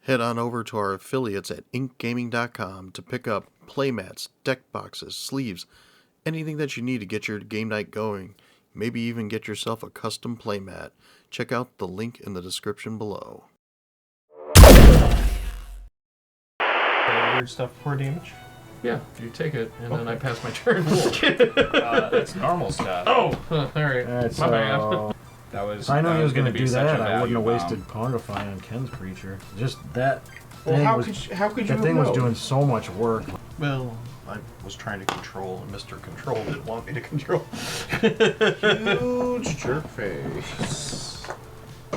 Head on over to our affiliates at inkgaming.com to pick up playmats, deck boxes, sleeves, anything that you need to get your game night going. Maybe even get yourself a custom playmat. Check out the link in the description below. Weird stuff for damage? Yeah, you take it, and then I pass my turn. That's normal stuff. Oh, alright. Alright, My bad. That was. I know he was going to be do such that. a I wouldn't have value wasted Pondify on Ken's creature. Just that Well, thing how was, could you that thing know? was doing so much work. Well, I was trying to control, and Mr. Control didn't want me to control. Huge jerk face.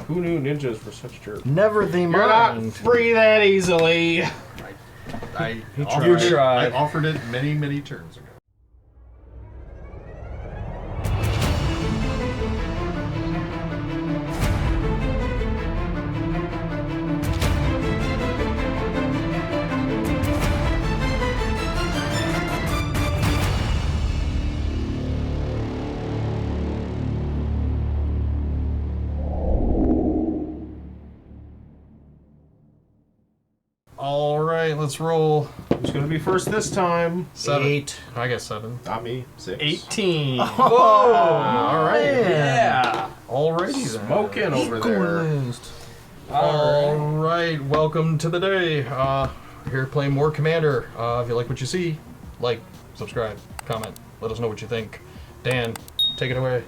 Who knew ninjas were such jerks? Never the You're not mind. free that easily. I tried. offered it many, many turns ago. Alright, let's roll. Who's gonna be first this time? 7. 8. I guess 7. Not me. 6. 18. Oh, Alright. Yeah. Alrighty then. Smoking over there. Alright, welcome to the day. Here playing more Commander. If you like what you see, like, subscribe, comment, let us know what you think. Dan, take it away.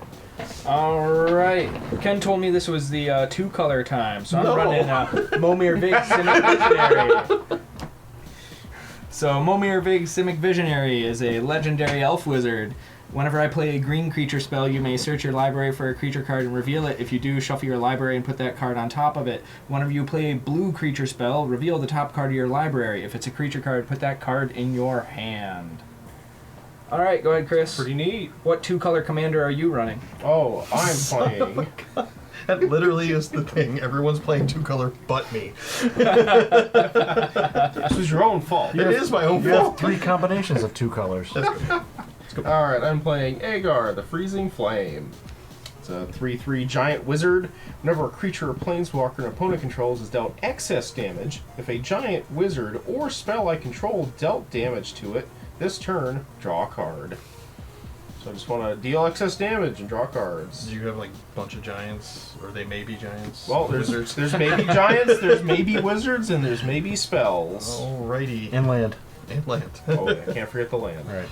Alright. Ken told me this was the two-color time, so I'm No. running Momir Vig, Simic Visionary. So Momir Vig, Simic Visionary is a legendary elf wizard. Whenever I play a green creature spell, you may search your library for a creature card and reveal it. If you do, shuffle your library and put that card on top of it. Whenever you play a blue creature spell, reveal the top card of your library. If it's a creature card, put that card in your hand. Alright, go ahead, Chris. Pretty neat. What two-color commander are you running? Oh, I'm playing. That literally is the thing. Everyone's playing two-color but me. This was your own fault. It is my own You have fault. 3 combinations of 2 colors. Alright, I'm playing Aegar, the Freezing Flame. It's a 3/3 giant wizard. Whenever a creature or planeswalker an opponent controls is dealt excess damage, if a giant wizard or spell I control dealt damage to it, this turn, draw a card. So I just want to deal excess damage and draw cards. Do you have like a bunch of giants, or they may be giants? Well, there's wizards. maybe giants, there's maybe wizards, and there's maybe spells. Alrighty. Inland. And land. Oh, yeah, can't forget the land. Alright.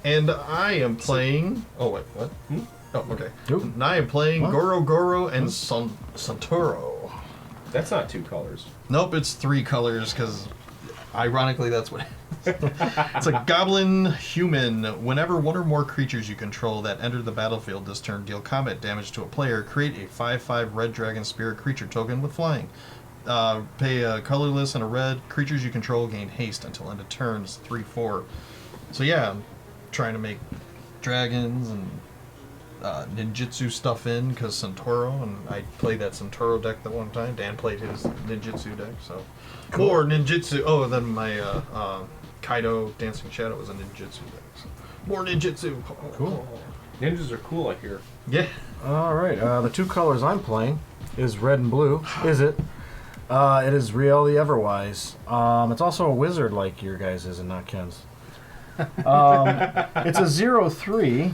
And I am playing. Oh wait, what? Hmm? Oh, okay. Oop. And I am playing What? Goro-Goro and Satoru. That's not 2 colors. Nope, it's 3 colors because, ironically, that's what. It's a goblin human. Whenever one or more creatures you control that enter the battlefield this turn deal combat damage to a player, create a 5/5 red dragon spirit creature token with flying. Pay a colorless and a red. Creatures you control gain haste until end of turns. 3/4. So yeah, I'm trying to make dragons and ninjutsu stuff in because Satoru, and I played that Satoru deck that one time. Dan played his ninjutsu deck, so more ninjutsu. Oh, then my Kaido Dancing Shadow was a ninjutsu deck. So more ninjutsu. Cool. Ninjas are cool, I hear. Yeah. Alright, the 2 colors I'm playing is red and blue. Is it? It is Rielle the Everwise. It's also a wizard like your guys' is and not Ken's. It's a 0/3,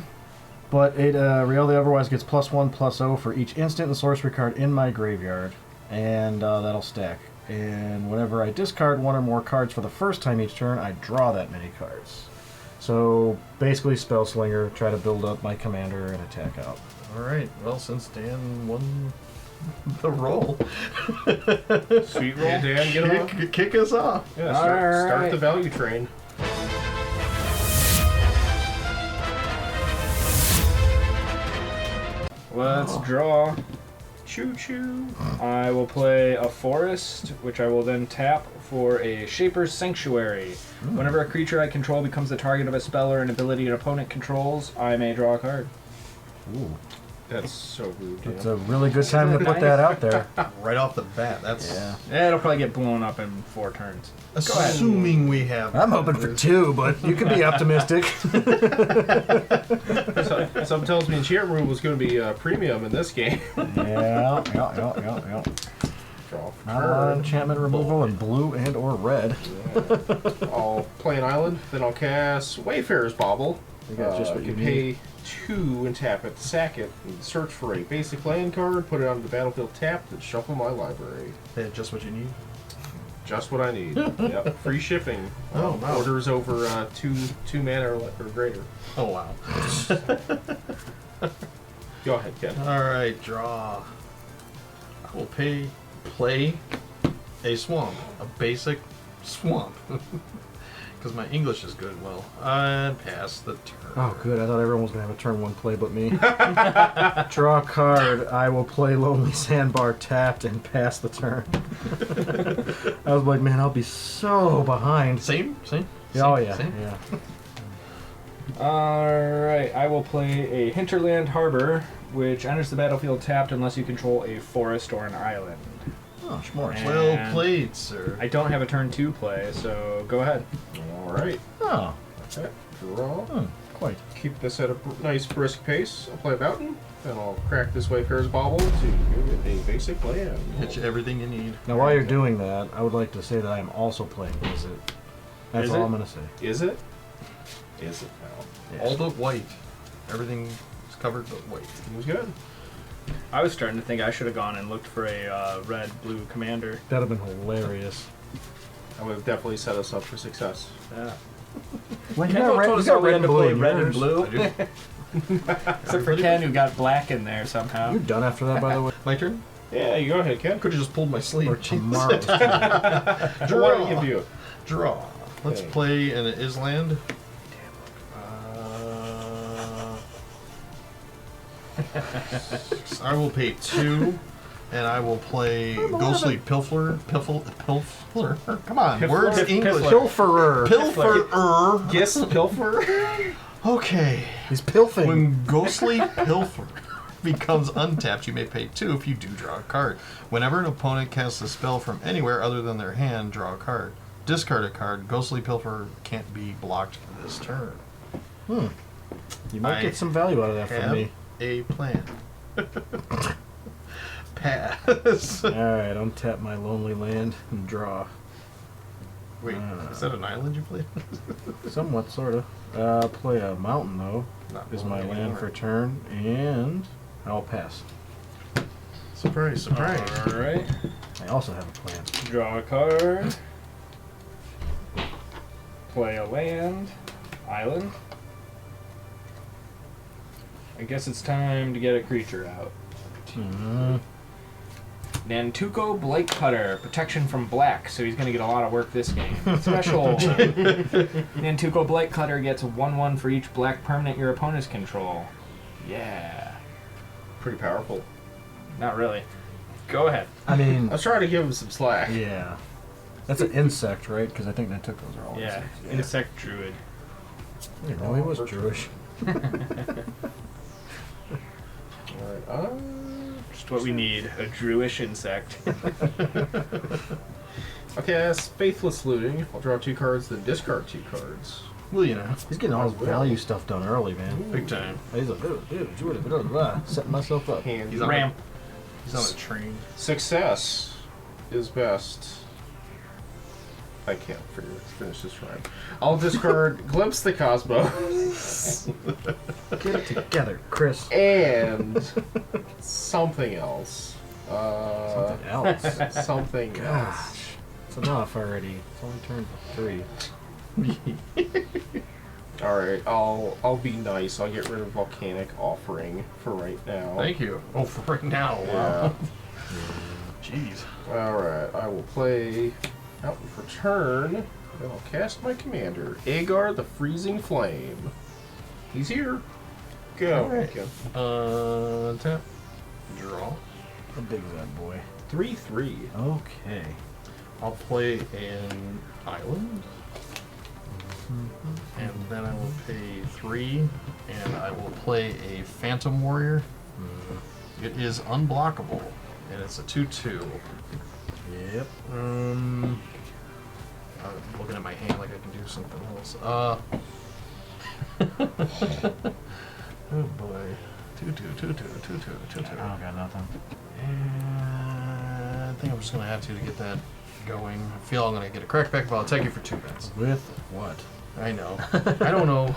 but Rielle the Everwise gets +1/+0 for each instant and sorcery card in my graveyard, and that'll stack. And whenever I discard one or more cards for the first time each turn, I draw that many cards. So basically, Spell Slinger, try to build up my commander and attack out. All right. Well, since Dan won the roll, Sweet roll, Dan, get him on. kick us off. Yeah, start Alright. the value train. Let's draw. Choo choo. I will play a forest, which I will then tap for a Shaper's Sanctuary. Whenever a creature I control becomes the target of a spell or an ability an opponent controls, I may draw a card. Ooh. That's so rude, It's Dan. a really good time to put that out there. Right off the bat. That's It'll probably get blown up in 4 turns. assuming we have. I'm hoping for 2, but you can be optimistic. Something tells me Enchantment Room was going to be premium in this game. Yeah. Draw for Not a lot of turn. enchantment removal in blue and or red. Yeah. I'll play an island, then I'll cast Wayfarer's Bauble. You got just what you pay 2 and tap it, sack it, and search for a basic land card, put it onto the battlefield tapped, and shuffle my library. Hey, just what you need. Just what I need. Yep. Free shipping. Oh, wow. Orders over 2 mana or greater. Oh wow. Go ahead, Ken. All right, draw. I will play a swamp, a basic swamp, because my English is good. Well, I pass the turn. Oh, good. I thought everyone was going to have a turn 1 play but me. Draw a card. I will play Lonely Sandbar tapped and pass the turn. I was like, man, I'll be so behind. Same. Oh, yeah. Same. Yeah. Alright, I will play a Hinterland Harbor, which enters the battlefield tapped unless you control a forest or an island. Oh, smart. And- Well played, sir. I don't have a turn 2 play, so go ahead. Alright. Oh, Okay. Draw. quite. Keep this at a nice brisk pace. I'll play a mountain. Then I'll crack this Wayfarer's Bauble to give it a basic land. Get you everything you need. Now, while you're doing that, I would like to say that I am also playing Is It. That's Is all it? I'm going to say. Is it? Is it now? Yeah. All but white. Everything is covered but white. Seems good. I was starting to think I should have gone and looked for a red-blue commander. That'd have been hilarious. That would have definitely set us up for success. Yeah. Well, you Ken got red, told you us got how we red had and to blue. play in red and yours. blue. I do. Except for Ken, who got black in there somehow. You're done after that, by the way. My turn? Yeah, you go ahead, Ken. Could have just pulled my sleeve. Or tomorrow. Why don't you do it? Draw. Let's Okay. play an Island. I will pay 2, and I will play Ghostly Pilferer. Pilferer. Come on, Piffler? words English. Pilferer. Pilferer. Gist Pilfer? Okay. He's pilfing. When Ghostly Pilfer becomes untapped, you may pay 2 if you do draw a card. Whenever an opponent casts a spell from anywhere other than their hand, draw a card. Discard a card. Ghostly Pilfer can't be blocked for this turn. You might I get some value out of that Have from me. a plan. Pass. Alright, untap my lonely land and draw. Wait, is that an island you played? Somewhat, sort of. Play a mountain, though, Not is my lonely land anymore. for turn, and I'll pass. Surprise, surprise. Alright. I also have a plan. Draw a card. Play a land. Island. I guess it's time to get a creature out. Nantuko Blight Cutter. Protection from black, so he's going to get a lot of work this game. Special. Nantuko Blight Cutter gets 1/1 for each black permanent your opponents control. Yeah. Pretty powerful. Not really. Go ahead. I mean, I was trying to give him some slack. yeah. That's an insect, right? Because I think Nantukos are all Yeah. insects. Insect Druid. I didn't know he was Jewish. Alright, Just what we need. A Druish insect. okay, that's Faithless Looting. I'll draw 2 cards, then discard 2 cards. Well, you know, He's getting all his value stuff done early, man. big time. He's like, setting myself up. Hand He's on Ramp. He's on a train. Success is best. I can't finish this rhyme. I'll discard Glimpse the Cosmos Get it together, Chris. and something else. Something else. Something else. Gosh. It's enough already. It's only turn 3. Alright, I'll be nice. I'll get rid of Volcanic Offering for right now. Thank you. Oh, for right now. Wow. Jeez. Alright, I will play Mountain for turn. Then I'll cast my commander, Aegar the Freezing Flame. He's here. Go. Alright. Okay. Tap. Draw. How big is that boy? 3/3. Okay. I'll play an island. And then I will pay 3. And I will play a Phantom Warrior. It is unblockable. And it's a 2/2. Yep. I'm looking at my hand like I can do something else. Oh boy. 2/2. I don't got nothing. And think I'm just gonna have to get that going. I feel I'm gonna get a crackback, but I'll take it for 2 bets. With what? I know. I don't know.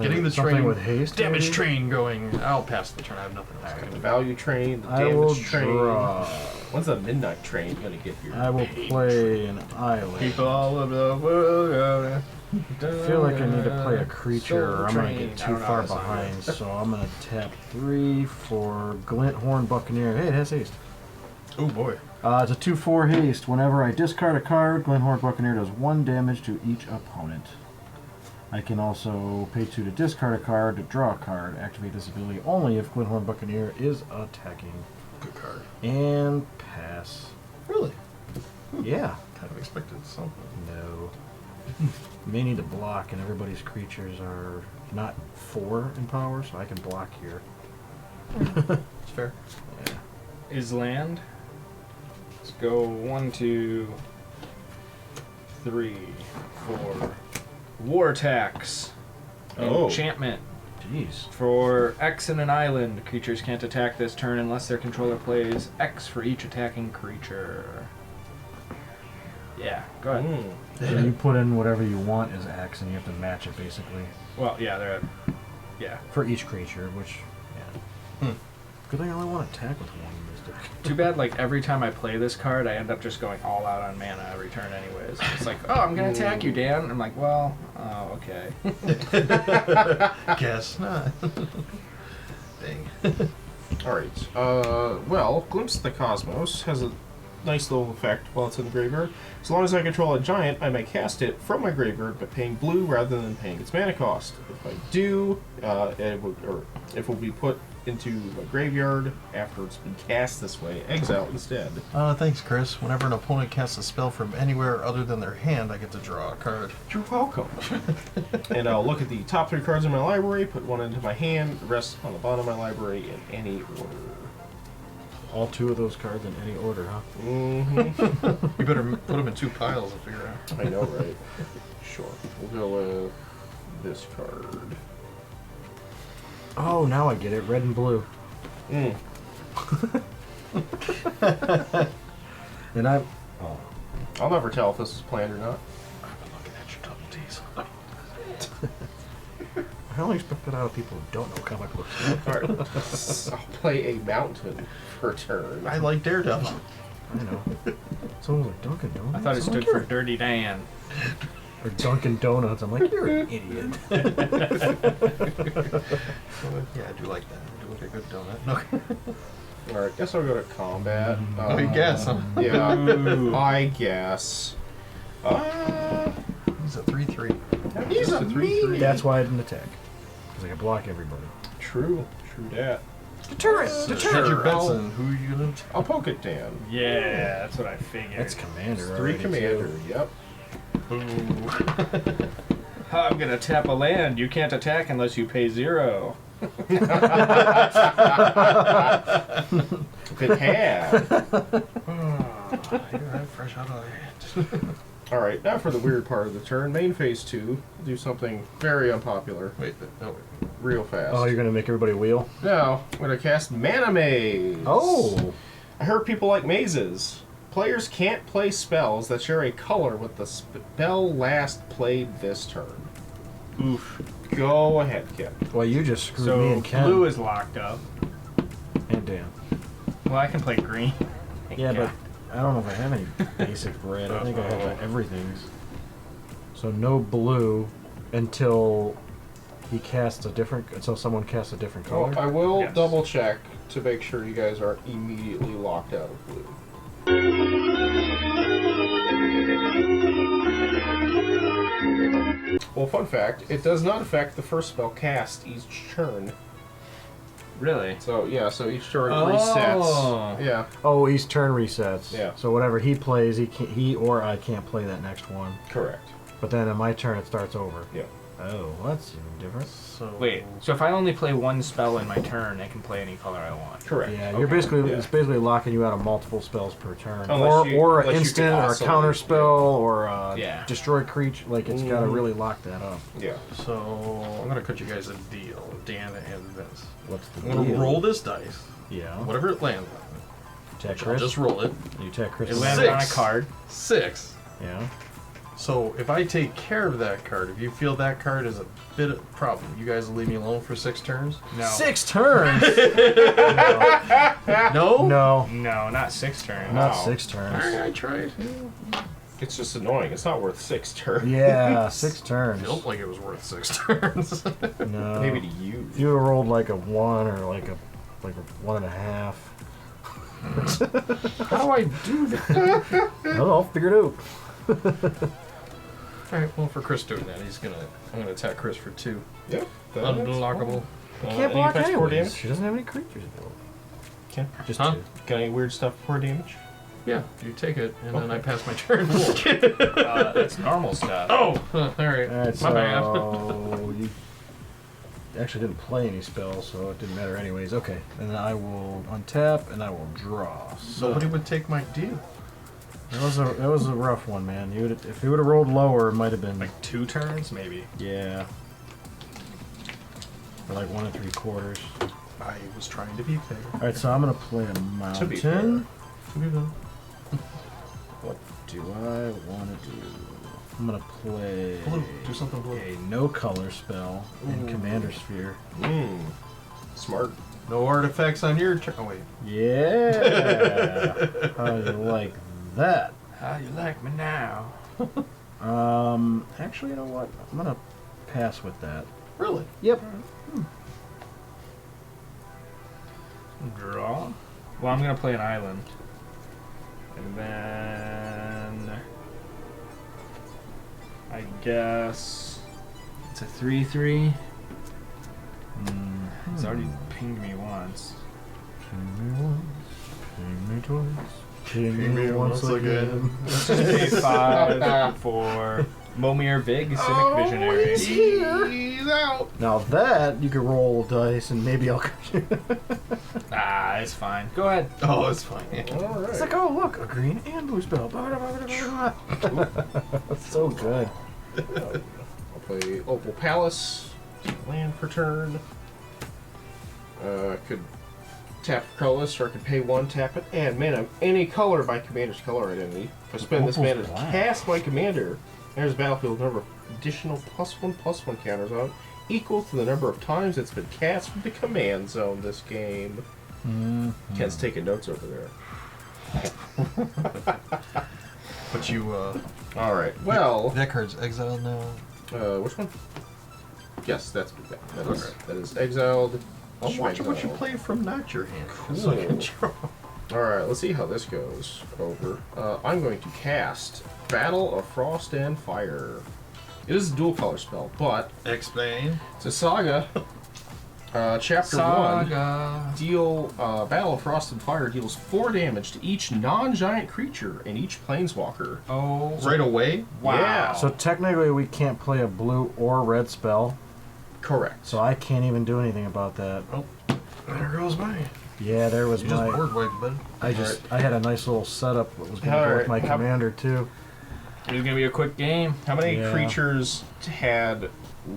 Getting the something train with haste. damage maybe? train going. I'll pass the turn. I have nothing else. Alright, to the do. value train, the I will damage train. draw. When's the midnight train gonna get here? I will play an island. People all over the world. I feel like I need to play a creature or I'm going to get too far behind, so I'm going to tap 3 for Glint Horn Buccaneer. Hey, it has haste. Oh boy. It's a 2/4 haste. Whenever I discard a card, Glint Horn Buccaneer does 1 damage to each opponent. I can also pay 2 to discard a card to draw a card. Activate this ability only if Glint Horn Buccaneer is attacking. Good card. And pass. Really? Yeah. Kind of expected something. No. You may need to block, and everybody's creatures are not 4 in power, so I can block here. It's fair. Yeah. Is land. Let's go 1, 2, 3, 4. War tax. Oh. Enchantment. Jeez. For X in an island, creatures can't attack this turn unless their controller plays X for each attacking creature. Yeah, go ahead. So you put in whatever you want as X, and you have to match it basically Well, yeah, they're yeah. for each creature. Which, yeah. Good thing I only want to attack with one in this deck. Too bad, like, every time I play this card, I end up just going all out on mana every turn anyways. It's like, oh, I'm going to attack you, Dan. I'm like, well, oh, okay. Guess not. Dang. Alright, well, Glimpse of the Cosmos has a nice little effect while it's in the graveyard. As long as I control a giant, I may cast it from my graveyard by paying blue rather than paying its mana cost. If I do, if it will be put into my graveyard after it's been cast this way, exile instead. Thanks, Chris. Whenever an opponent casts a spell from anywhere other than their hand, I get to draw a card. You're welcome. And I'll look at the top 3 cards in my library, put one into my hand, the rest on the bottom of my library in any order. All 2 of those cards in any order, huh? Mm-hmm. You better put them in 2 piles and figure out. I know, right? Sure. We'll go with this card. Oh, now I get it. Red and blue. Mm. And I'm... Oh. I'll never tell if this is planned or not. I've been looking at your double T's. I only expect that out of people who don't know comic books. Alright. I'll play a mountain for a turn. I like Daredevil. I know. Someone was like, Dunkin' Donuts? I thought it I'm stood like, for "You're-" Dirty Dan. Or Dunkin' Donuts. I'm like, you're an idiot. Yeah, I do like that. I do like a good donut. No. Alright, guess I'll go to combat. Oh, you guess, huh? Yeah, Ooh. I guess. He's a 3/3. He's a 3/3. That's why I didn't attack. Because I can block everybody. True that. Deterrent! Hedge your bets and who are you gonna attack? I'll poke it down. Yeah, that's what I figured. That's Commander. 3 already, commander, too. yep. I'm gonna tap a land. You can't attack unless you pay 0. If it had. You're fresh out of it. Alright, now for the weird part of the turn. Main phase 2. Do something very unpopular. Wait, no, wait. Real fast. Oh, you're going to make everybody wheel? Now, I'm going to cast Mana Maze. Oh! I heard people like mazes. Players can't play spells that share a color with the spell last played this turn. Oof. Go ahead, Kim. Well, you just screwed So me and Ken. blue is locked up. And Dan. Well, I can play green. Yeah, but I don't know if I have any basic red. I think I have everything. So no blue until he casts a different... Until someone casts a different color? Well, I will Yes. double check to make sure you guys aren't immediately locked out of blue. Well, fun fact, it does not affect the first spell cast each turn. Really? So, yeah, so each turn Oh. resets. Yeah, Oh, each turn resets. Yeah. So whatever he plays, he or I can't play that next one. correct. But then in my turn, it starts over. Yeah. Oh, well, that's even different. So Wait, so if I only play one spell in my turn, I can play any color I want. Correct. Yeah, you're Okay. basically Yeah. it's basically locking you out of multiple spells per turn, Unless you- or an unless you instant, can or a oscillate, counter spell, or a Yeah. destroy creature. Like it's got to really lock that up. Yeah. So I'm gonna cut you guys a deal, Dan and Vince. What's the I'm gonna deal? roll this dice. Yeah. Whatever it lands on. attack I'll Chris. just roll it. You attack Chris. It with landed on a 6. card. 6. Yeah. So if I take care of that card, if you feel that card is a bit of a problem, you guys will leave me alone for 6 turns? No. 6 turns. No? No, No, not 6 turns. not Wow. 6 turns. Alright, I tried. It's just annoying. It's not worth 6 turns. Yeah, 6 turns. Felt like it was worth 6 turns. No. Maybe to you. If you would have rolled like a 1 or like a 1.5. How do I do that? I don't know, I'll figure it out. Alright, well for Chris doing that, I'm gonna attack Chris for 2. Yep. Unblockable. Can't block any core anyways. damage? She doesn't have any creatures available. Can. Just Huh? 2. Got any weird stuff for damage? Yeah, you take it, and then I pass my turn. That's normal stuff. Oh! Alright, Alright, my bad. so you actually didn't play any spells, so it didn't matter anyways. Okay, and then I will untap and I will draw. So Nobody would take my deal. it was a rough one, man. If you would have rolled lower, it might have been Like 2 turns, maybe. yeah, or like 1 3/4. I was trying to be fair. All right, so I'm gonna play a To be fair. mountain. To be fair. What do I want to do? I'm gonna play Blue. Do something blue. a no color spell in Ooh. Commander Sphere. Smart. No artifacts on your turn. Oh, wait. Yeah. How you like that? How you like me now? Actually, you know what? I'm gonna pass with that. Really? Yep. Draw. Well, I'm gonna play an island. And then I guess it's a 3/3. It's already pinged me once. Ping me once, ping me twice, ping me once again. Let's just pay 5 for Momir Vig, Simic Visionary. He's out. Now that you can roll dice and maybe I'll. Ah, it's fine. Go ahead. Oh, it's fine. All right. It's like, oh look, a green and blue spell. So good. I'll play Opal Palace. Land per turn. Could tap for colorless, or I could pay 1, tap it, and mana any color by commander's color identity. If I spend this mana Opal's to black. cast my commander, there's battlefield number of additional +1/+1 counters on it, equal to the number of times it's been cast from the command zone this game. Ken's taking notes over there. But you, All right. Well, that card's exiled now. which one? Yes, that is Okay. that is exiled. I'm watching what you Exiled. play from not your hand. Cool. So I can draw. All right, let's see how this goes. Over. I'm going to cast Battle of Frost and Fire. It is a dual color spell, but Explain. it's a saga. Chapter 1. Deal Battle of Frost and Fire deals 4 damage to each non-giant creature and each planeswalker. Oh, Right away? wow. Yeah. So technically, we can't play a blue or red spell, Correct. so I can't even do anything about that. Oh, there goes mine. Yeah, there was You just my. board wiped, bud. I had a nice little setup that was going to go with Alright, my how- commander too. It's gonna be a quick game. How many Yeah. creatures had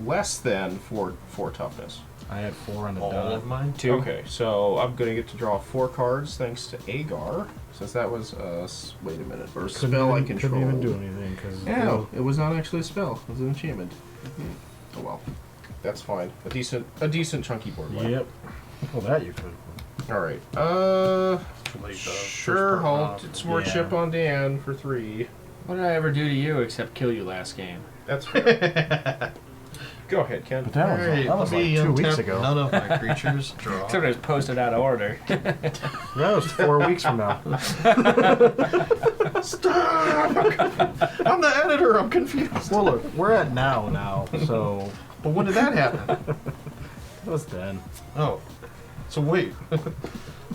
less than 4 toughness? I had 4 on the All dot. of mine? 2. Okay, so I'm going to get to draw 4 cards thanks to Aegar, since that was wait a minute, or a spell I control. Couldn't even do anything because. No, it was not actually a spell. It was an enchantment. Oh well, that's fine. A decent chunky board wipe. Yep. Well, that you could. All right. Like the Sure. first part I'll off. sword Yeah. chip on Dan for 3. What did I ever do to you except kill you last game? That's fair. Go ahead, Ken. But that was, Alright, that was let like me 2 weeks untap ago. None of my creatures draw. Except it was posted out of order. That was 4 weeks from now. Stop! I'm the editor. I'm confused. Well, look, we're at now, so But when did that happen? that was then. Oh, so wait.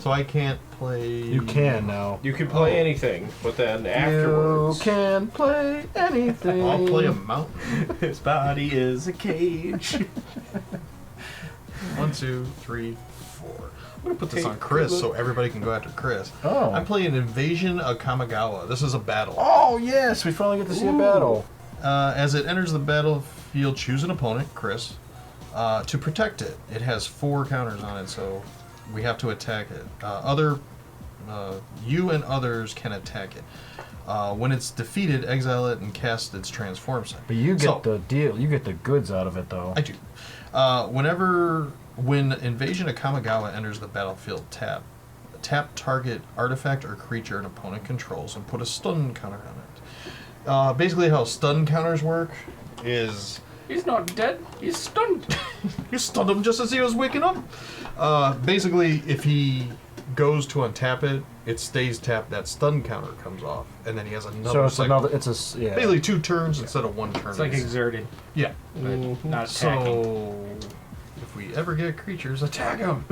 So I can't play. You can now. You can play anything, but then afterwards. You can play anything. I'll play a mountain. His body is a cage. 1, 2, 3, 4. I'm gonna put this on Chris so everybody can go after Chris. Oh. I'm playing Invasion of Kamigawa. This is a battle. Oh yes, we finally get to see a battle. As it enters the battlefield, choose an opponent, Chris, to protect it. It has 4 counters on it, so we have to attack it. Other You and others can attack it. When it's defeated, exile it and cast its transform set. But you get the deal. You get the goods out of it, though. I do. When Invasion of Kamigawa enters the battlefield, tap target artifact or creature an opponent controls and put a stun counter on it. Basically, how stun counters work is He's not dead. He's stunned. you stunned him just as he was waking up. Basically, if he goes to untap it, it stays tapped. That stun counter comes off, and then he has another. So it's cycle. another. It's a yeah. Basically 2 turns instead of 1 turn. It's like exerted, yeah. not attacking. So if we ever get creatures, attack them.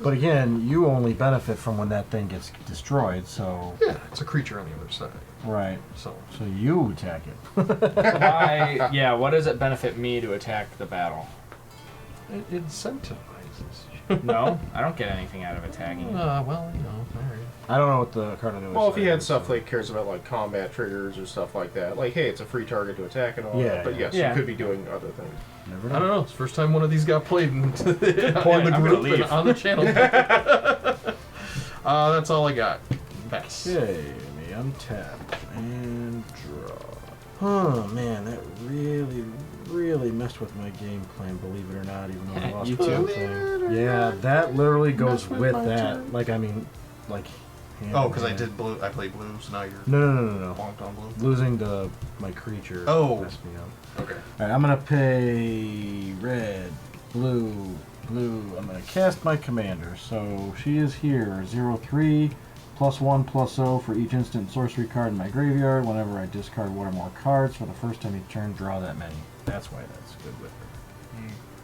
But again, you only benefit from when that thing gets destroyed. So Yeah, it's a creature on the other side. right. So So you attack it. Why? Yeah. What does it benefit me to attack the battle? it incentivizes. No, I don't get anything out of attacking. Well, you know, all right. I don't know what the card on the other Well, if side he had is, stuff so- like cares about like combat triggers or stuff like that, like hey, it's a free target to attack and all Yeah, that. But yes, yeah. you could be doing other things. Never I don't know. It's the first time one of these got played in, point. in the I'm gonna group and leave. on the channel. That's all I got. Pass. Okay, let me untap and draw. Oh man, that really messed with my game plan, believe it or not, even though I lost You the too? thing. Yeah, that literally goes with with my that. turn. Like, I mean, like... hand Oh, in because I hand. did blue. I played blue, so now you're No. bonked on blue. Losing my creature Oh. messed me up. Okay. Alright, I'm gonna pay red, blue. I'm gonna cast my commander. So she is here. 0/3, +1/+0 for each instant sorcery card in my graveyard. Whenever I discard one or more cards for the first time each turn, draw that many. That's why that's good with her.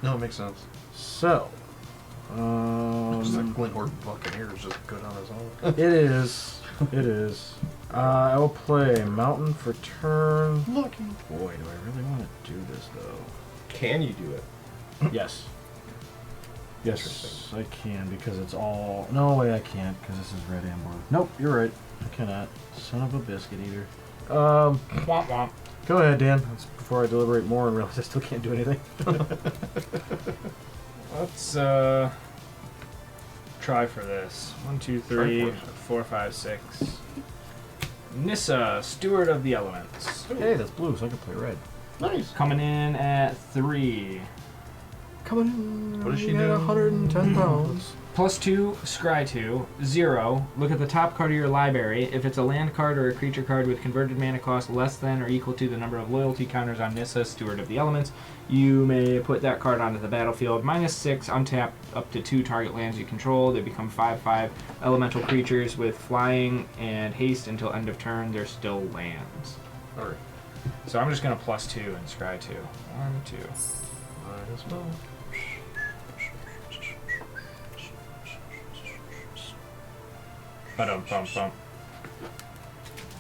No, it makes sense. So, Just like Glenhorde Buccaneer is just good on his own. it is. It is. I will play Mountain for turn. Lucky. Boy, do I really want to do this though. Can you do it? Yes. Yes, I can because it's all. No way, I can't because this is red and blue. Nope, you're right. I cannot. Son of a biscuit eater. Womp womp. Go ahead, Dan. That's before I deliberate more and realize I still can't do anything. Let's try for this. 1, 2, 3, 4, 5, 6. Nissa, Steward of the Elements. Hey, that's blue, so I can play red. Nice. Coming in at 3. Coming in. What does she at do? 110 pounds. +2, scry 2, 0. Look at the top card of your library. If it's a land card or a creature card with converted mana cost less than or equal to the number of loyalty counters on Nissa, Steward of the Elements, you may put that card onto the battlefield. -6, untap up to 2 target lands you control. They become 5/5 elemental creatures with flying and haste until end of turn. They're still lands. Alright. So I'm just going to +2 and scry 2. 1, 2. Might as well. Ba-dum-bum-bum.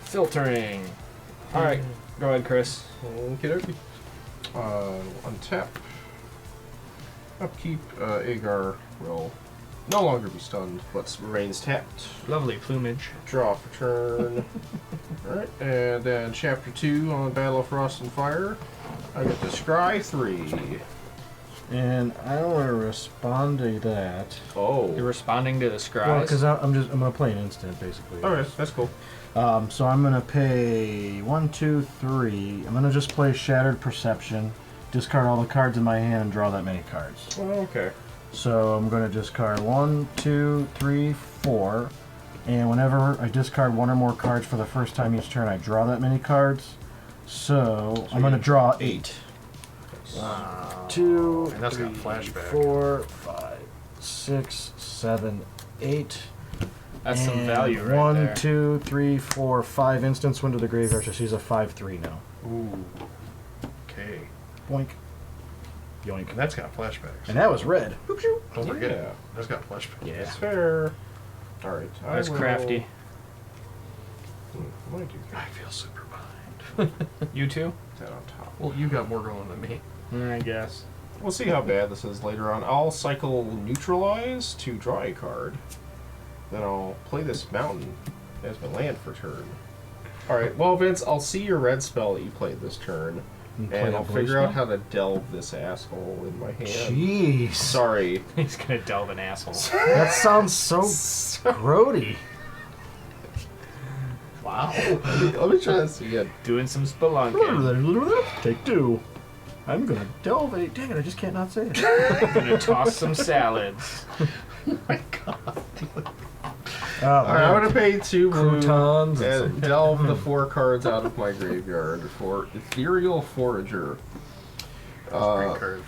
Filtering. Alright, go ahead, Chris. Okey-dokey. Untap. Upkeep. Aegar will no longer be stunned, but remains tapped. Lovely plumage. Draw for turn. Alright, and then Chapter 2 on Battle of Frost and Fire. I get to scry 3. And I want to respond to that. Oh. You're responding to the scries? Well, because I'm gonna play an instant basically. Alright, that's cool. So I'm gonna pay 1, 2, 3. I'm gonna just play Shattered Perception, discard all the cards in my hand, and draw that many cards. Oh, okay. So I'm gonna discard 1, 2, 3, 4, and whenever I discard one or more cards for the first time each turn, I draw that many cards. So I'm gonna draw 8. 2, And that's got 3, flashback. 4, 5, 6, 7, 8. That's some and value right 1, there. 2, 3, 4, 5 instants went to the graveyard, so she's a 5/3 now. Ooh. Okay. Boink. Yoink. And that's got flashbacks. And that was red. Don't forget. Yeah. That's got flashbacks. Yeah. That's fair. Alright. That's crafty. What do I do here? I feel super behind. You too? Put that on top. Well, you got more going than me. I guess. We'll see how bad this is later on. I'll cycle Neutralize to draw a card. Then I'll play this mountain as my land for turn. Alright, well, Vince, I'll see your red spell that you played this turn. And play And a I'll blue figure out spell? how to delve this asshole in my hand. Jeez. Sorry. He's gonna delve an asshole. That sounds so grody. Wow. Let me try this again. Doing some spelunking. Take 2. I'm gonna delve a. Dang it! I just can't not say it. Gonna toss some salads. Alright, I'm gonna pay 2 blue Croutons and and delve the 4 cards out of my graveyard for Ethereal Forager. Green card.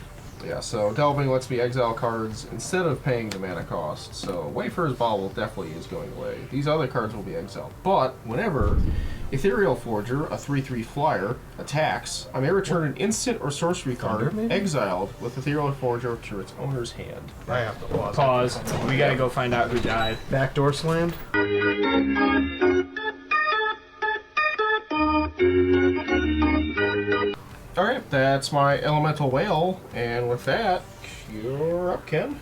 Yeah, so delving lets me exile cards instead of paying the mana cost. So Wayfarer's Bauble definitely is going away. These other cards will be exiled. But whenever Ethereal Forager, a 3/3 flyer, attacks, I may return an instant or sorcery card Thunder, maybe? exiled with Ethereal Forager to its owner's hand. I have to pause. Pause. We gotta go find out who died. Backdoor slammed. Alright, that's my Elemental Whale, and with that, you're up, Ken.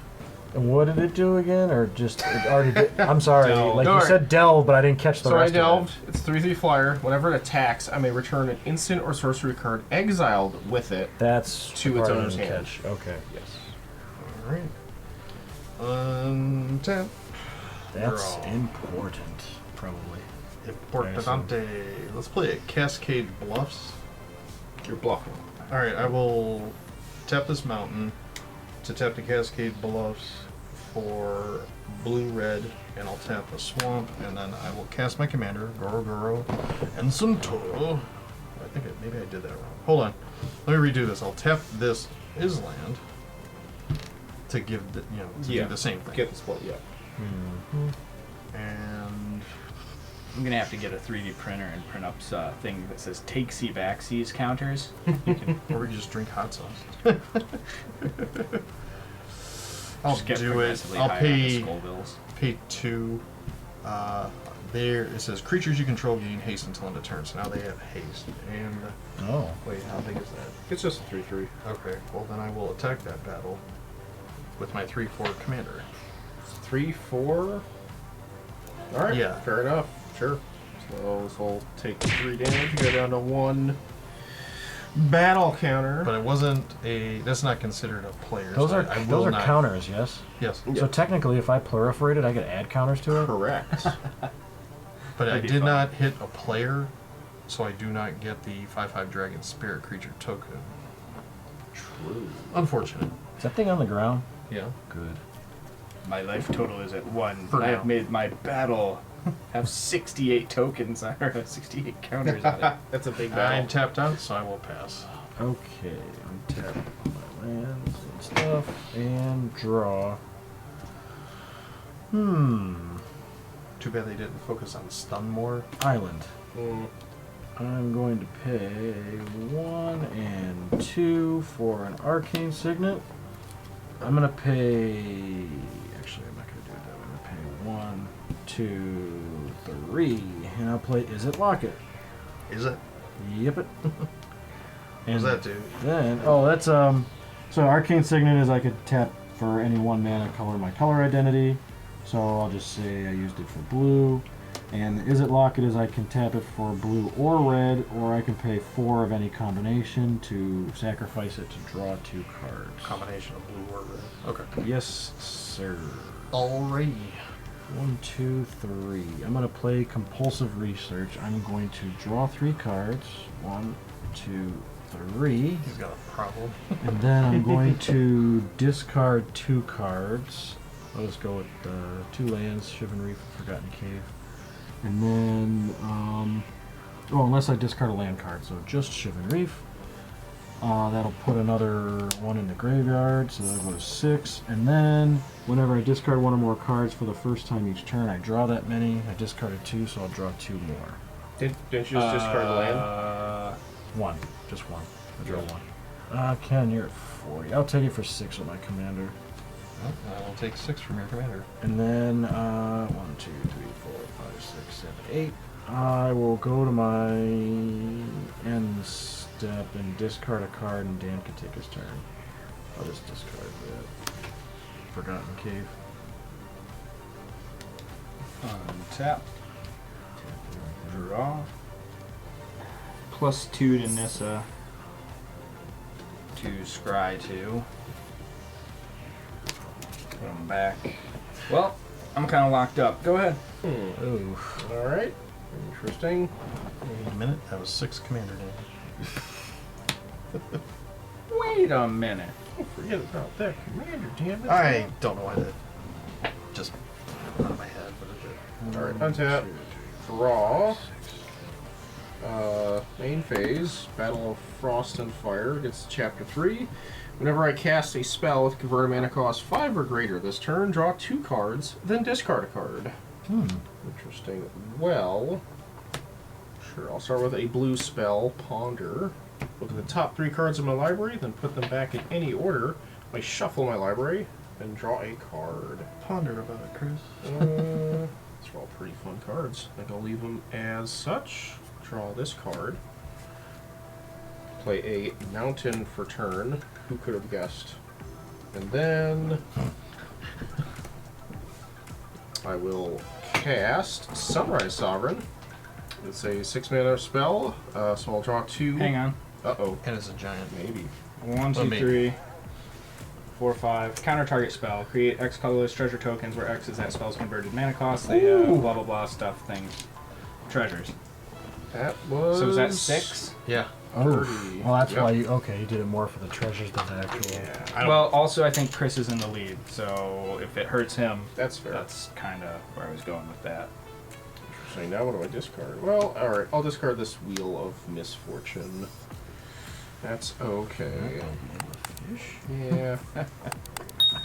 And what did it do again? Or just it already did? I'm sorry. Delve. Like No, you alright. said, delve, but I didn't catch the So I rest delved, of it's 3/3 flyer. Whenever it attacks, I may return an instant or sorcery card exiled with it. it. That's To the its part I owner's didn't hand. catch. Okay. Yes. Alright. 10. That's Draw. important, probably. Importante. Let's play a Cascade Bluffs. You're bluffing. Alright, I will tap this mountain to tap the Cascade Bluffs for blue-red, and I'll tap the swamp, and then I will cast my commander, Goro-Goro and Satoru. I think maybe I did that wrong. Hold on. Let me redo this. I'll tap this is land to give the, do the same thing. Get the split, yeah. And I'm gonna have to get a 3D printer and print up a thing that says takesy backsies counters. or we can just drink hot sauce. I'll Just get do it. progressively I'll higher on the pay skull bills. 2. There it says creatures you control gain haste until end of turn. So now they have haste. And Oh. wait, how big is that? It's just a 3/3. Okay, well then I will attack that battle with my 3/4 commander. 3/4. Alright, Yeah. fair enough. Sure. So this will take 3 damage, go down to 1 battle counter. But it wasn't a. That's not considered a player. Those so are I will those are not- counters, yes. Yes, So technically, if I proliferated, I could add counters to it. Correct. but I That'd be did fun. not hit a player, so I do not get the 5/5 dragon spirit creature token. True. Unfortunate. Is that thing on the ground? Yeah. Good. My life total is at 1. For I now. have made my battle have 68 tokens or 68 counters on it. That's a big I'm battle. tapped out, so I will pass. Okay, I'm tapping my lands and stuff and draw. Too bad they didn't focus on stun more. Island. Mm. I'm going to pay 1 and 2 for an arcane signet. I'm gonna pay. Actually, I'm not gonna do it that way. I'm gonna pay 1, 2, 3, and I'll play Is It Locket. Is it? Yep it. What does that do? Then that's so arcane signet is I could tap for any 1 mana, color my color identity. So I'll just say I used it for blue. And Is It Locket is I can tap it for blue or red, or I can pay 4 of any combination to sacrifice it to draw 2 cards. Combination of blue or red. Okay. Yes, sir. Alrighty. 1, 2, 3. I'm gonna play Compulsive Research. I'm going to draw 3 cards. 1, 2, 3. He's got a problem. And then I'm going to discard 2 cards. I'll just go with 2 lands, Shivan Reef and Forgotten Cave. And then, unless I discard a land card, so just Shivan Reef. That'll put another 1 in the graveyard, so that'll go to 6. And then, whenever I discard 1 or more cards for the first time each turn, I draw that many. I discarded 2, so I'll draw 2 more. Didn't you just discard the land? 1. Just 1. I draw 1. Ken, you're at 40. I'll take it for 6 with my commander. Well, I'll take 6 from your commander. And then, 1, 2, 3, 4, 5, 6, 7, 8. I will go to my end step and discard a card, and Dan can take his turn. I'll just discard that. Forgotten Cave. Untap. Draw. +2 to Nissa. To Scry 2. Put them back. Well, I'm kind of locked up. Go ahead. Oh. Alright. Interesting. Wait a minute, that was 6 commander damage. Wait a minute. Oh, forget about that commander, damn it. I don't know why that just out of my head, but it did. Alright, untap. Draw. Main phase. Battle of Frost and Fire gets to Chapter 3. Whenever I cast a spell with converted mana cost 5 or greater this turn, draw 2 cards, then discard a card. Interesting. Well, sure, I'll start with a blue spell, Ponder. Look at the top 3 cards in my library, then put them back in any order. I shuffle my library, and draw a card. Ponder about it, Chris. These are all pretty fun cards. I think I'll leave them as such. Draw this card. Play a mountain for turn. Who could have guessed? And then I will cast Sunrise Sovereign. It's a 6-mana spell, so I'll draw 2. Hang on. Uh-oh. And it's a giant. Maybe. 1, 2, 3, 4, 5. Counter target spell. Create X colorless treasure tokens where X is that spell's converted mana cost. They have blah blah blah stuff things. Treasures. That was... So was that 6? Yeah. Oh, 30. well, that's Yep. why you did it more for the treasures than the actual. Yeah, I don't... Well, also I think Chris is in the lead, so if it hurts him, That's fair. that's kind of where I was going with that. Interesting. Now what do I discard? Well, alright. I'll discard this Wheel of Misfortune. That's okay. Yeah.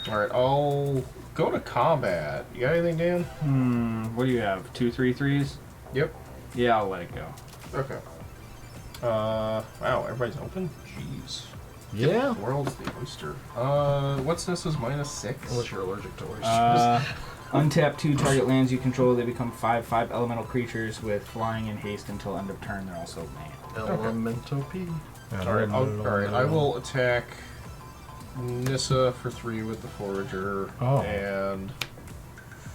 Alright, I'll go to combat. You got anything, Dan? What do you have? 2 3/3s? Yep. Yeah, I'll let it go. Okay. Wow, everybody's open? Jeez. Yeah. The world's the oyster. What's this is -6? Unless you're allergic to oysters. Untap 2 target lands you control. They become 5/5 elemental creatures with flying and haste until end of turn. They're also land. Elemental P. Alright, I will attack Nissa for 3 with the Forager, and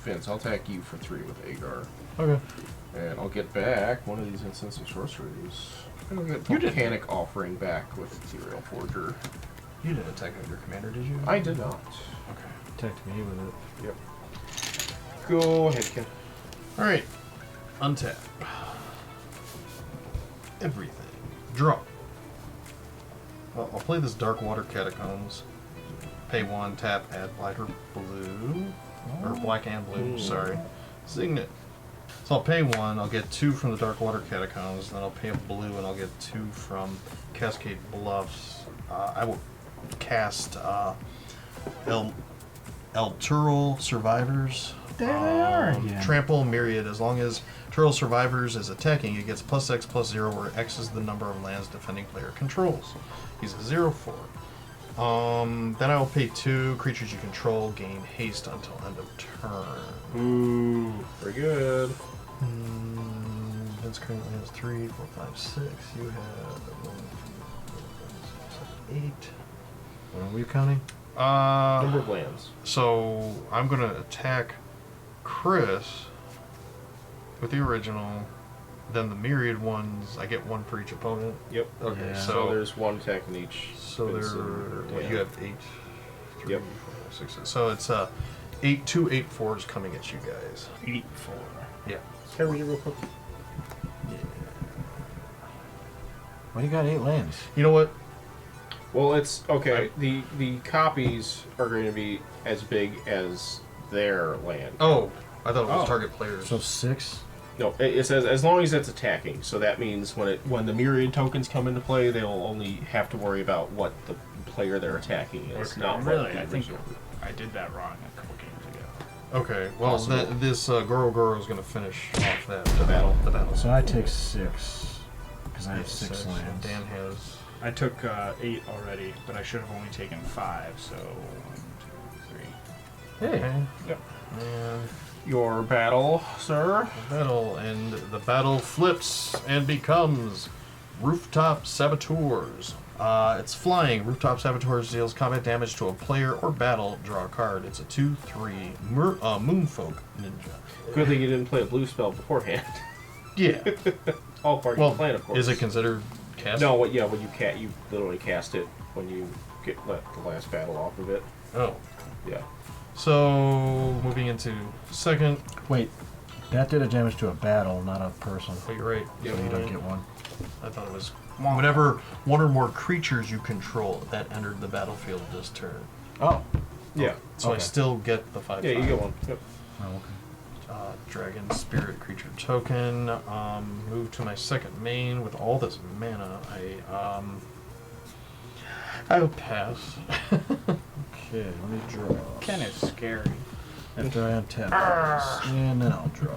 Vince, I'll attack you for 3 with Aegar. Okay. And I'll get back one of these instants of sorceries. I'll get Volcanic Offering back with Ethereal Forger. You didn't attack with your commander, did you? I did not. Okay. Protect me with it. Yep. Go ahead, Ken. Alright. Untap. Everything. Draw. Well, I'll play this Dark Water Catacombs. Pay 1, tap, add black or blue. Or black and blue, sorry. Signet. So I'll pay 1, I'll get 2 from the Dark Water Catacombs, then I'll pay a blue and I'll get 2 from Cascade Bluffs. I will cast El Tural Survivors. There they are again. Trample Myriad. As long as Tural Survivors is attacking, it gets +X/+0, where X is the number of lands defending player controls. He's a 0/4. Then I will pay 2 creatures you control, gain haste until end of turn. Ooh, very good. Vince currently has 3, 4, 5, 6. You have 1, 2, 3, 4, 5, 6, 7, 8. What are we counting? Number of lands. So I'm gonna attack Chris with the original. Then the myriad ones, I get 1 for each opponent. Yep. Okay, Yeah. So there's 1 attack in each. So there, Vincent, you have 8. 3, Yep. 4, 5, 6. So it's 2 8/4s coming at you guys. 8/4. Yeah. Can I read it real quick? Why you got 8 lands? You know what? Well, it's okay. The copies are going to be as big as their land. Oh, I thought it was Oh. target players. So 6. No, it says as long as it's attacking. So that means when the myriad tokens come into play, they'll only have to worry about what the player they're attacking is. Okay, Not what really, the I think original. I did that wrong a couple games ago. Okay, well, Possible. this Goro-Goro is going to finish off that battle. The battle. So I take 6 because I have 6 Six, and lands. Dan has. I took 8 already, but I should have only taken 5. So 1, 2, 3. Hey. Okay. Yep. And Your battle, sir. battle, and the battle flips and becomes Rooftop Saboteurs. It's flying. Rooftop Saboteurs deals combat damage to a player or battle. Draw a card. It's a 2/3 Moonfolk Ninja. Good thing you didn't play a blue spell beforehand. Yeah. All part of Well, your plan, of course. is it considered cast? No, when you literally cast it when you let the last battle off of it. Oh. Yeah. So moving into second. Wait. That did a damage to a battle, not a person. Oh, you're right. So you don't get one. I thought it was whenever one or more creatures you control that entered the battlefield this turn. Oh. Yeah. So I Okay. still get the 5/5. Yeah, you get one. Yep. Oh, okay. Dragon Spirit creature token. Move to my second main with all this mana. I'll pass. Okay, let me draw. Kind of scary. After I untap this, and then I'll draw.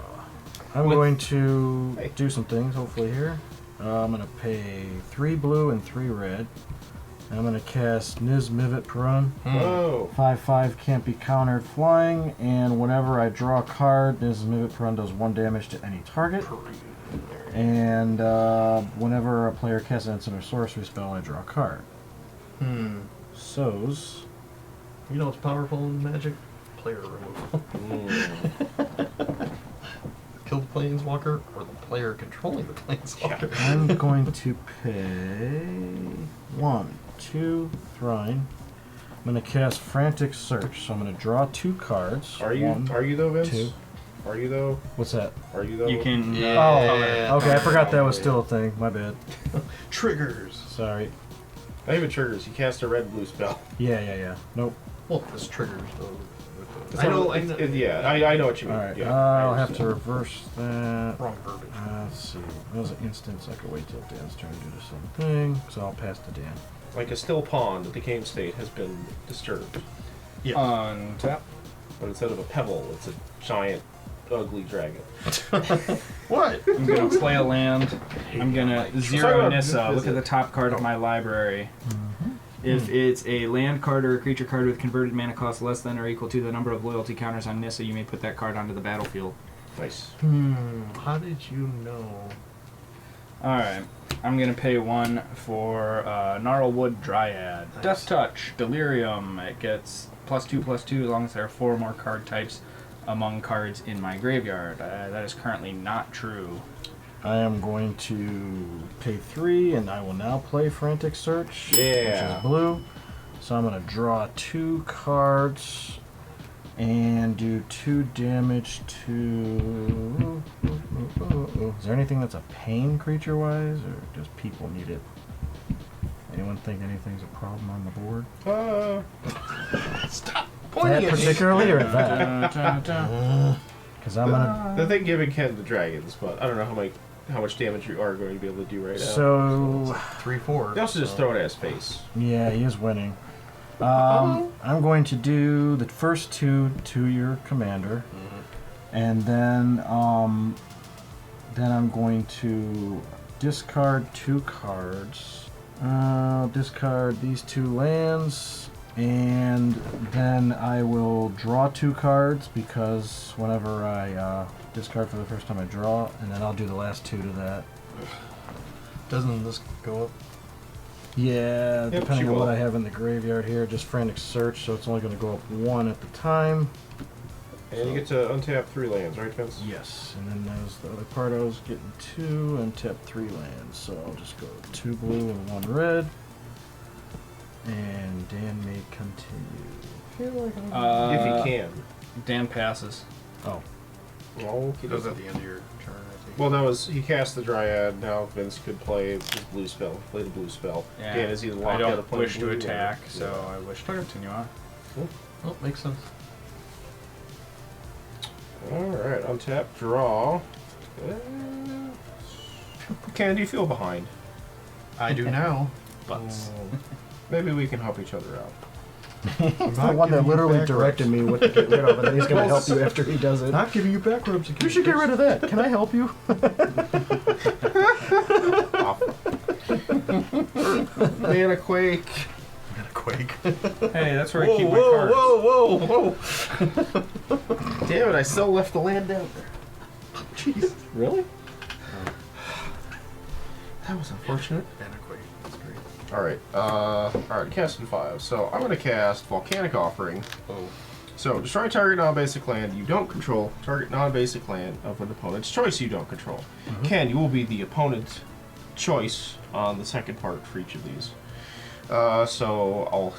I'm going to do some things, hopefully, here. I'm going to pay 3 blue and 3 red. I'm going to cast Niz Mivet Perun. Whoa. 5/5 can't be countered flying, and whenever I draw a card, Niz Mivet Perun does 1 damage to any target. And whenever a player casts an instant or sorcery spell, I draw a card. So's. You know what's powerful in Magic? Player removal. Kill the planeswalker or the player controlling the planeswalker. I'm going to pay 1, 2, Thrine. I'm going to cast Frantic Search, so I'm going to draw 2 cards. Are you? 1, Are you though, Vince? 2. Are you though? What's that? Are you though? You can. Oh, okay. I forgot that was still a thing. My bad. Triggers. Sorry. Not even triggers. You cast a red-blue spell. Yeah. Nope. Well, this triggers though. I know. I know what you mean. All right. Yeah, I I'll have to understand. reverse that. Wrong verbiage. Let's see. That was an instance. I could wait till Dan's turn to do the same thing. So I'll pass to Dan. Like a still pawn, the decaying state has been disturbed. Yeah. On tap. But instead of a pebble, it's a giant, ugly dragon. What? I'm gonna play a land. I'm gonna zero Sorry about Nissa. this Look at the top card of my library. If it's a land card or a creature card with converted mana cost less than or equal to the number of loyalty counters on Nissa, you may put that card onto the battlefield. Nice. How did you know? Alright. I'm gonna pay 1 for Gnarlwood Dryad. Nice. Death Touch, Delirium. It gets +2/+2 as long as there are 4 more card types among cards in my graveyard. That is currently not true. I am going to pay 3, and I will now play Frantic Search, which Yeah. is blue. So I'm going to draw 2 cards and do 2 damage to... Is there anything that's a pain creature-wise, or just people need it? Anyone think anything's a problem on the board? Stop That pointing at me. particularly, or that? Because I'm going to... The thing giving Ken the dragons, but I don't know how much damage you are going to be able to do right now. So... 3/4. They also just throw it at his face. Yeah, he is winning. I'm going to do the first 2 to your commander, and then I'm going to discard 2 cards. Discard these 2 lands, and then I will draw 2 cards because whenever I discard for the first time I draw, and then I'll do the last 2 to that. Doesn't this go up? Yeah, depending she on what will. I have in the graveyard here, just Frantic Search, so it's only going to go up 1 at the time. And you get to untap 3 lands, right, Vince? Yes, and then there's the other part I was getting 2 and tap 3 lands, so I'll just go 2 blue and 1 red. And Dan may continue. If he can. Dan passes. Oh, Well, he Goes doesn't. at the end of your turn, I think. Well, that was he cast the Dryad. Now Vince could play his blue spell. Play the blue spell. Yeah. Dan is either I locked out of don't playing wish to blue or- attack, so Yeah. I wish to continue on. Oh, makes sense. All right, untap, draw. Ken, do you feel behind? I do now. Butts. Maybe we can help each other out. he's the one that literally directed me what to get rid of, and then he's going to help you after he does it. Not giving you back rubs. You should get rid of that. Can I help you? Mana quake. Got a quake. Hey, that's where I keep my cards. whoa! Damn it! I still left the land out there. Jeez. Really? That was unfortunate. And a quake. That's great. All right, casting 5. So I'm gonna cast Volcanic Offering. Oh. So destroy target non-basic land you don't control. Target non-basic land of an opponent's choice you don't control. Ken, you will be the opponent's choice on the second part for each of these. So I'll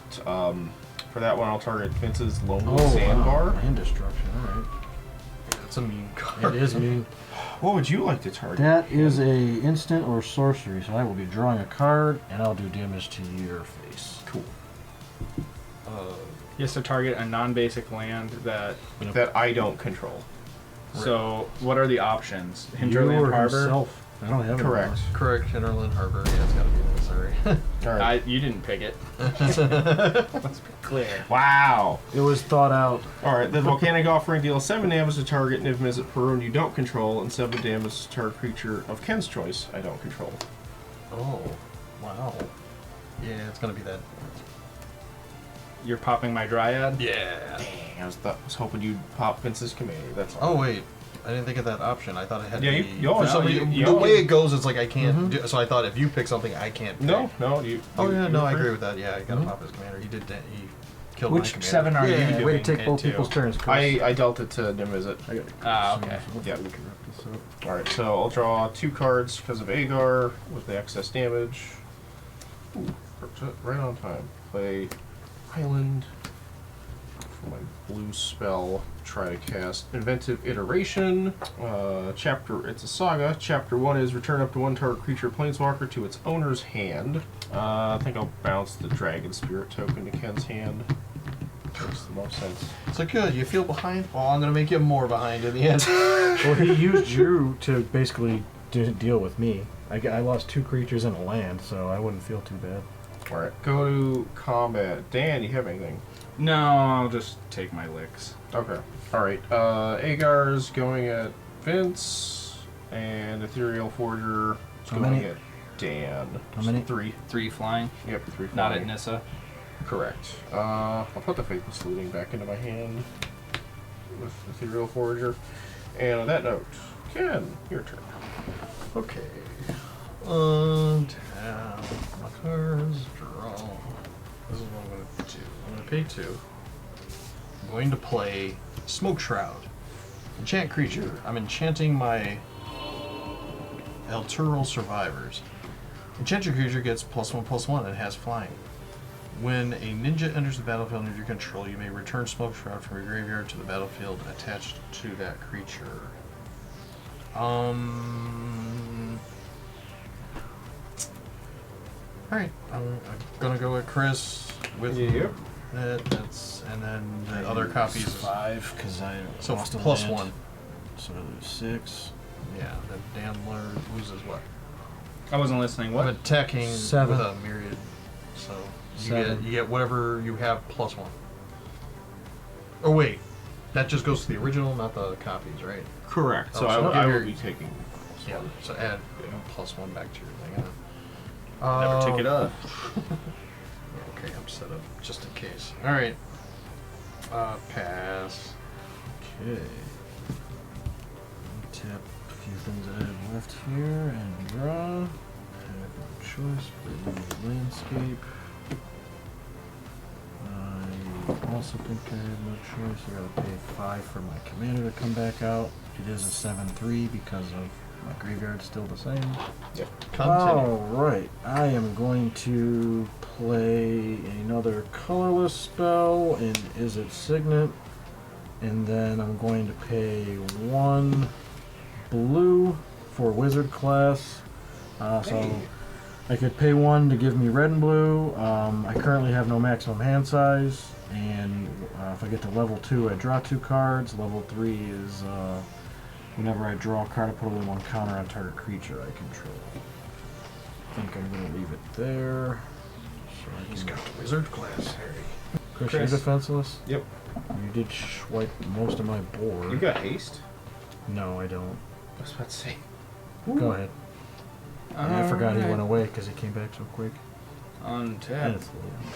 for that one I'll target Vince's Lonely Sandbar. Land destruction. All right. It's a mean card. It is mean. What would you like to target? That is a instant or sorcery, so I will be drawing a card, and I'll do damage to your face. Cool. He has to target a non-basic land that. That I don't control. So, what are the options? You Hinterland or Harbor? himself. I don't have it. Correct. Correct. Hinterland Harbor. Yeah, it's got to be necessary. All right. You didn't pick it. Let's be clear. Wow. It was thought out. All right. The volcanic offering deals 7 damage to target Niv-Mizzet Perun you don't control, and 7 damage to target creature of Ken's choice I don't control. Oh, wow. Yeah, it's gonna be that. You're popping my Dryad? Yeah. Dang, I was hoping you'd pop Vince's Commander. That's all. Oh wait, I didn't think of that option. I thought it had Yeah, to you- be. you always- for some you- reason, you the way always- it goes, it's like I can't do. So I thought if you pick something, I can't. Pick. No, you. Oh you yeah, no, I agree. agree with that. Yeah, I gotta pop his commander. He did. He killed my Which commander. 7 are you Yeah, doing? Way to take both it to? people's turns, Chris. I dealt it to Niv-Mizzet. I got Ah, okay. Yeah. We can wrap this up. All right, so I'll draw 2 cards because of Aegar with the excess damage. Ooh, right on time. Play Island for my blue spell. Try to cast Inventive Iteration. Chapter. It's a saga. Chapter 1 is return up to 1 target creature planeswalker to its owner's hand. I think I'll bounce the Dragon Spirit token to Ken's hand. Makes the most sense. So good. You feel behind? Oh, I'm gonna make you more behind in the end. Well, he used you to basically deal with me. I lost 2 creatures and a land, so I wouldn't feel too bad. All right, go to combat. Dan, you have anything? No, I'll just take my licks. Okay. Alright, Aegar's going at Vince, and Ethereal Forger is How going many? at Dan. How many? 3. 3 flying, Yep, 3 not at flying. Nissa. Correct. I'll put the Faithless Looting back into my hand with Ethereal Forger. And on that note, Ken, your turn. Okay. Untap my cards, draw. This is what I'm going to do. I'm going to pay 2. I'm going to play Smoke Shroud. Enchant creature. I'm enchanting my Alteral Survivors. Enchant your creature gets +1/+1 and has flying. When a ninja enters the battlefield under your control, you may return Smoke Shroud from your graveyard to the battlefield attached to that creature. Alright, I'm gonna go with Chris with Yep. that's and then the other copies. 5 because I So lost a plus land. 1. So I lose 6. Yeah, then Dan loses what? I wasn't listening. I'm What? attacking 7. with a myriad. So you 7. get whatever you have +1. Oh wait, that just goes to the original, not the copies, right? Correct. So Oh, so I will you're- be taking. Yeah. So add +1 back to your thing. Never take it up. Okay, I'm set up just in case. All right. Pass. Okay. Tap a few things I have left here and draw. I have no choice but to landscape. I also think I have no choice. I gotta pay 5 for my commander to come back out. It is a 7/3 because of my graveyard's still the same. Continue. Alright, I am going to play another colorless spell in Is It Signet, and then I'm going to pay 1 blue for wizard class. So I could pay 1 to give me red and blue. I currently have no maximum hand size, and if I get to level 2, I draw 2 cards. Level 3 is whenever I draw a card, I put only 1 counter on target creature I control. I think I'm going to leave it there. So I He's can- got the wizard class, Harry. Chris, Chris. you're defenseless? Yep. You did swipe most of my board. You got haste? No, I don't. I was about to say. Go ahead. I forgot he went away because he came back so quick. Untap. It's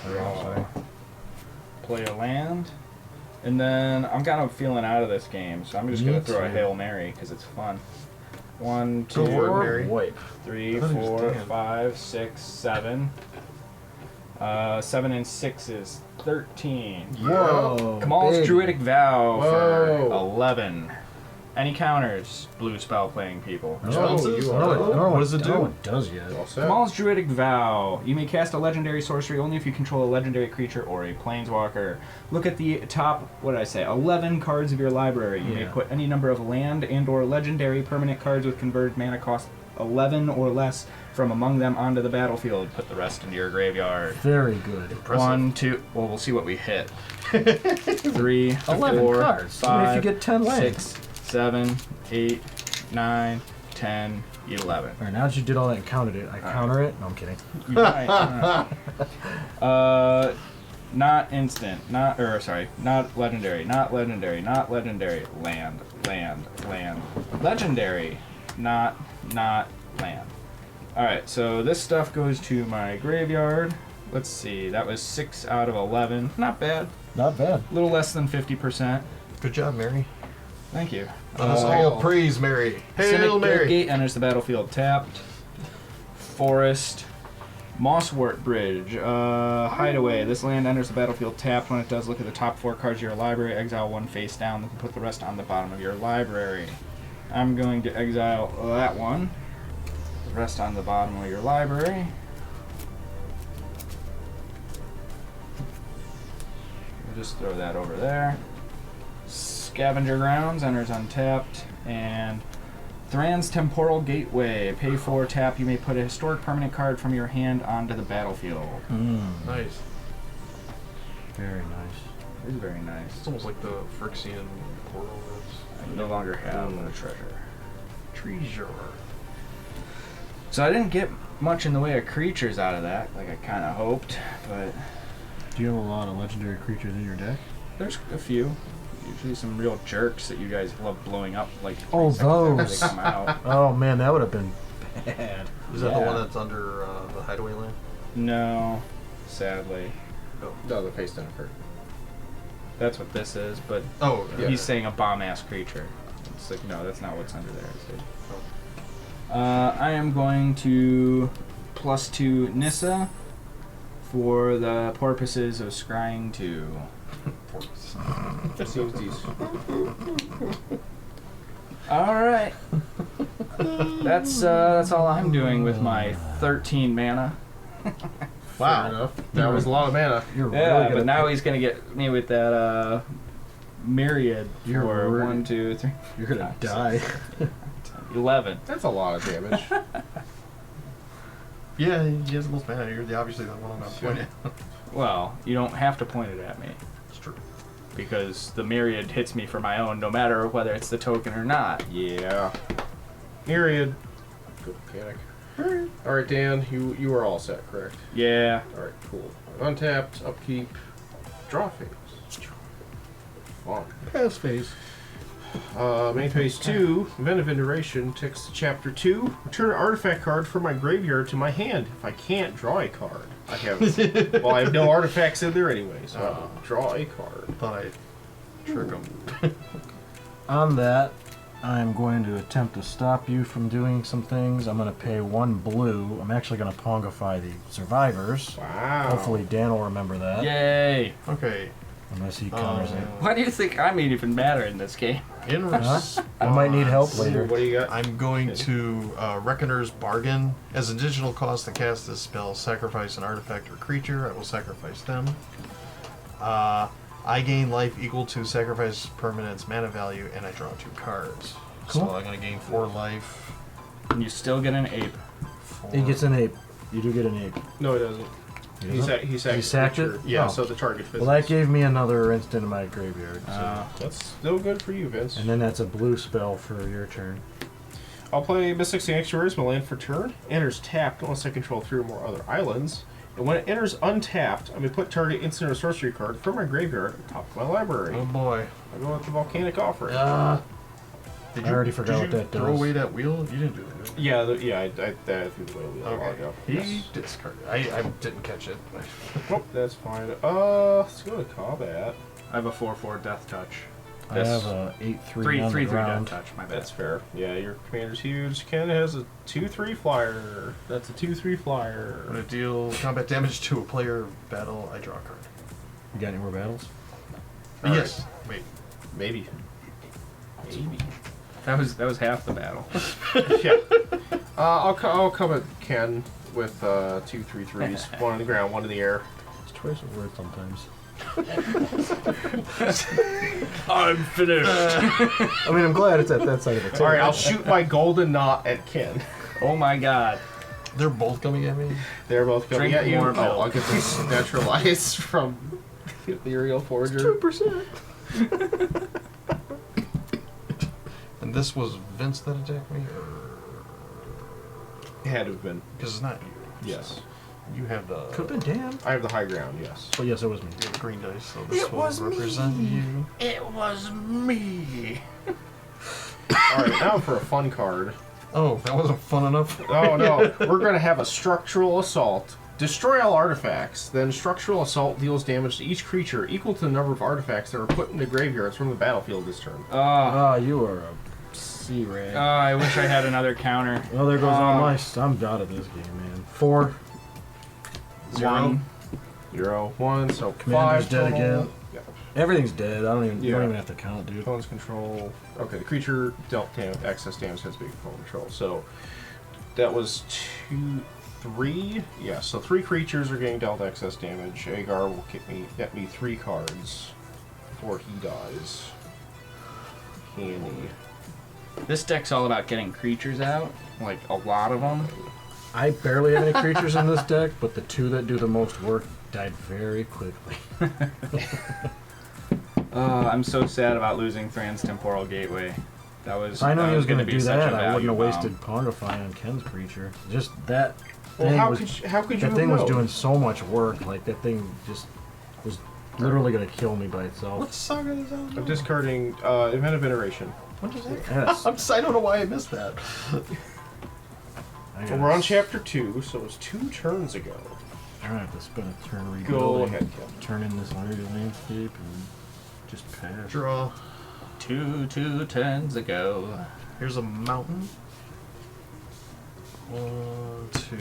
sorry. Play a land. And then I'm kind of feeling out of this game, so I'm just Me going to throw a too. Hail Mary because it's fun. 1, Go 2, for it, Mary. Wipe. 3, I thought he was 4, Dan. 5, 6, 7. 7 and 6 is 13. Whoa. Kamal's baby. Druidic Vow for Whoa. 11. Any counters, blue spell playing people. Joneses? you are. What does it I don't know do? what it does yet. All set. Kamal's Druidic Vow. You may cast a legendary sorcery only if you control a legendary creature or a planeswalker. Look at the top, what did I say, 11 cards of your library. You may Yeah. put any number of land and or legendary permanent cards with converted mana cost 11 or less from among them onto the battlefield. Put the rest into your graveyard. Very good. Impressive. 1, 2, well, we'll see what we hit. 3, 11 4, cards. 5, Even if you get 10 land. 6, 7, 8, 9, 10, 11. All right, now that you did all that and counted it, I counter it. No, I'm kidding. Not instant, not legendary, not legendary, not legendary, land, legendary, not land. Alright, so this stuff goes to my graveyard. Let's see, that was 6 out of 11. Not bad. Not bad. A little less than 50%. Good job, Mary. Thank you. Let us all praise Mary. Hail Simic Mary. Gate enters the battlefield tapped. Forest. Mosswort Bridge. Hideaway. This land enters the battlefield tapped. When it does, look at the top 4 cards of your library. Exile 1 face down. Then put the rest on the bottom of your library. I'm going to exile that one. The rest on the bottom of your library. We'll just throw that over there. Scavenger Grounds enters untapped. And Thran's Temporal Gateway. Pay 4, tap. You may put a historic permanent card from your hand onto the battlefield. Nice. Very nice. It's very nice. It's almost like the Phyrexian portal. I no longer have a treasure. Treasure. So I didn't get much in the way of creatures out of that, like I kind of hoped, but Do you have a lot of legendary creatures in your deck? there's a few. Usually some real jerks that you guys love blowing up like 3 Oh, seconds after those. they come out. Oh man, that would have been bad. Is that the Yeah. one that's under the hideaway land? No, sadly. No, the face down card. That's what this is, but Oh, yeah. he's saying a bomb-ass creature. It's like, no, that's not what's under there. See? I am going to +2 Nissa for the purposes of scrying 2. That seems decent. Alright. That's all I'm doing with my 13 mana. Wow. Fair enough. That was a lot of mana. You're Yeah, really but good. now he's gonna get me with that myriad You're for really- 1, 2, 3, You're gonna 5, die. 11. That's a lot of damage. Yeah, he has the most mana. You're obviously the one I'm not pointing at. Well, you don't have to point it at me It's true. because the myriad hits me for my own, no matter whether it's the token or not. Yeah. Myriad. Good mechanic. Alright, Dan, you are all set, correct? Yeah. Alright, cool. Untapped, upkeep, draw phase. Fun. Pass phase. Main phase 2, Event of Iteration, text to Chapter 2. Return an artifact card from my graveyard to my hand. If I can't draw a card, I have I have no artifacts in there anyway, so I will draw a card. Thought I'd trick him. On that, I'm going to attempt to stop you from doing some things. I'm going to pay 1 blue. I'm actually going to Pongify the survivors. Wow. Hopefully Dan will remember that. Yay. Okay. Unless he counters it. Why do you think I'm even matter in this game? In Huh? response, I might need help later. What do you got? I'm going to Reckoner's Bargain. As additional cost to cast this spell, sacrifice an artifact or creature. I will sacrifice them. I gain life equal to sacrifice permanent's mana value, and I draw 2 cards. Cool. So I'm going to gain 4 life. And you still get an ape. He gets an ape. You do get an ape. No, it doesn't. He sacked it? Yeah, Oh. so the target fizzles. Well, that gave me another instant in my graveyard. So. That's still good for you, Vince. And then that's a blue spell for your turn. I'll play Mystic Sanctuaries, my land for turn. Enters tapped unless I control 3 or more other islands. And when it enters untapped, I may put target instant or sorcery card from my graveyard at the top of my library. Oh boy. I go with the Volcanic Offering. Did I already forgot did what you that throw does. away that wheel? You didn't do that. Did you? I threw the wheel a while ago. He Yes. discarded. I didn't catch it. Nope, that's fine. Let's go to combat. I have a 4/4 death touch. I have a 8/3 3/3 on the death ground. touch. My bad. That's fair. Yeah, your commander's huge. Ken has a 2/3 flyer. That's a 2/3 flyer. When I deal combat damage to a player battle, I draw a card. You got any more battles? Yes. Wait. Maybe. Maybe. That was half the battle. Yeah. I'll come at Ken with 2 3/3s. One on the ground, one in the air. It's twice a word sometimes. I'm finished. I mean, I'm glad it's at that side of the table. All right, I'll shoot my golden knot at Ken. Oh my god. They're both coming at me. They're both coming Drink at you. more Oh, milk. I'll get this neutralized from the Ethereal Forger. 2%. And this was Vince that attacked me, or It had to have been. because it's not you. Yes. You have the Could have been Dan. I have the high ground, yes. But yes, it was me. you have the green dice, so this will represent you. It was me. All right, now for a fun card. Oh, that wasn't fun enough. Oh no, we're gonna have a structural assault. Destroy all artifacts. Then structural assault deals damage to each creature equal to the number of artifacts that are put into graveyards from the battlefield this turn. Ah, you are a C-rag. I wish I had another counter. Well, there goes all my... I'm out of this game, man. 4. 1. 0, 1, so Commander's 5 dead total. again. Yeah. Everything's dead. I don't even. You Yeah. don't even have to count, dude. Opponent's control. Okay, the creature dealt excess damage has to be opponent control. So that was 2, 3. Yeah, so 3 creatures are getting dealt excess damage. Aegar will get me 3 cards before he dies. Handy. This deck's all about getting creatures out, like a lot of them. I barely have any creatures in this deck, but the 2 that do the most work died very quickly. I'm so sad about losing Thran's Temporal Gateway. That was. I know that he was going to be do such a that. I wouldn't have value wasted Pondify on Ken's creature. Just that Well, thing how was. could you That have thing was known? doing so much work. Like that thing just was literally going to kill me by itself. What saga is that? I'm discarding Event of Iteration. What is that? Yes. I don't know why I missed that. I Well, we're on chapter 2, so it was 2 turns ago. I'm gonna have to spend a turn Go rebuilding. ahead, Ken. Turn in this landscape and just pass. Draw. 2 turns ago. Here's a mountain. 1, 2,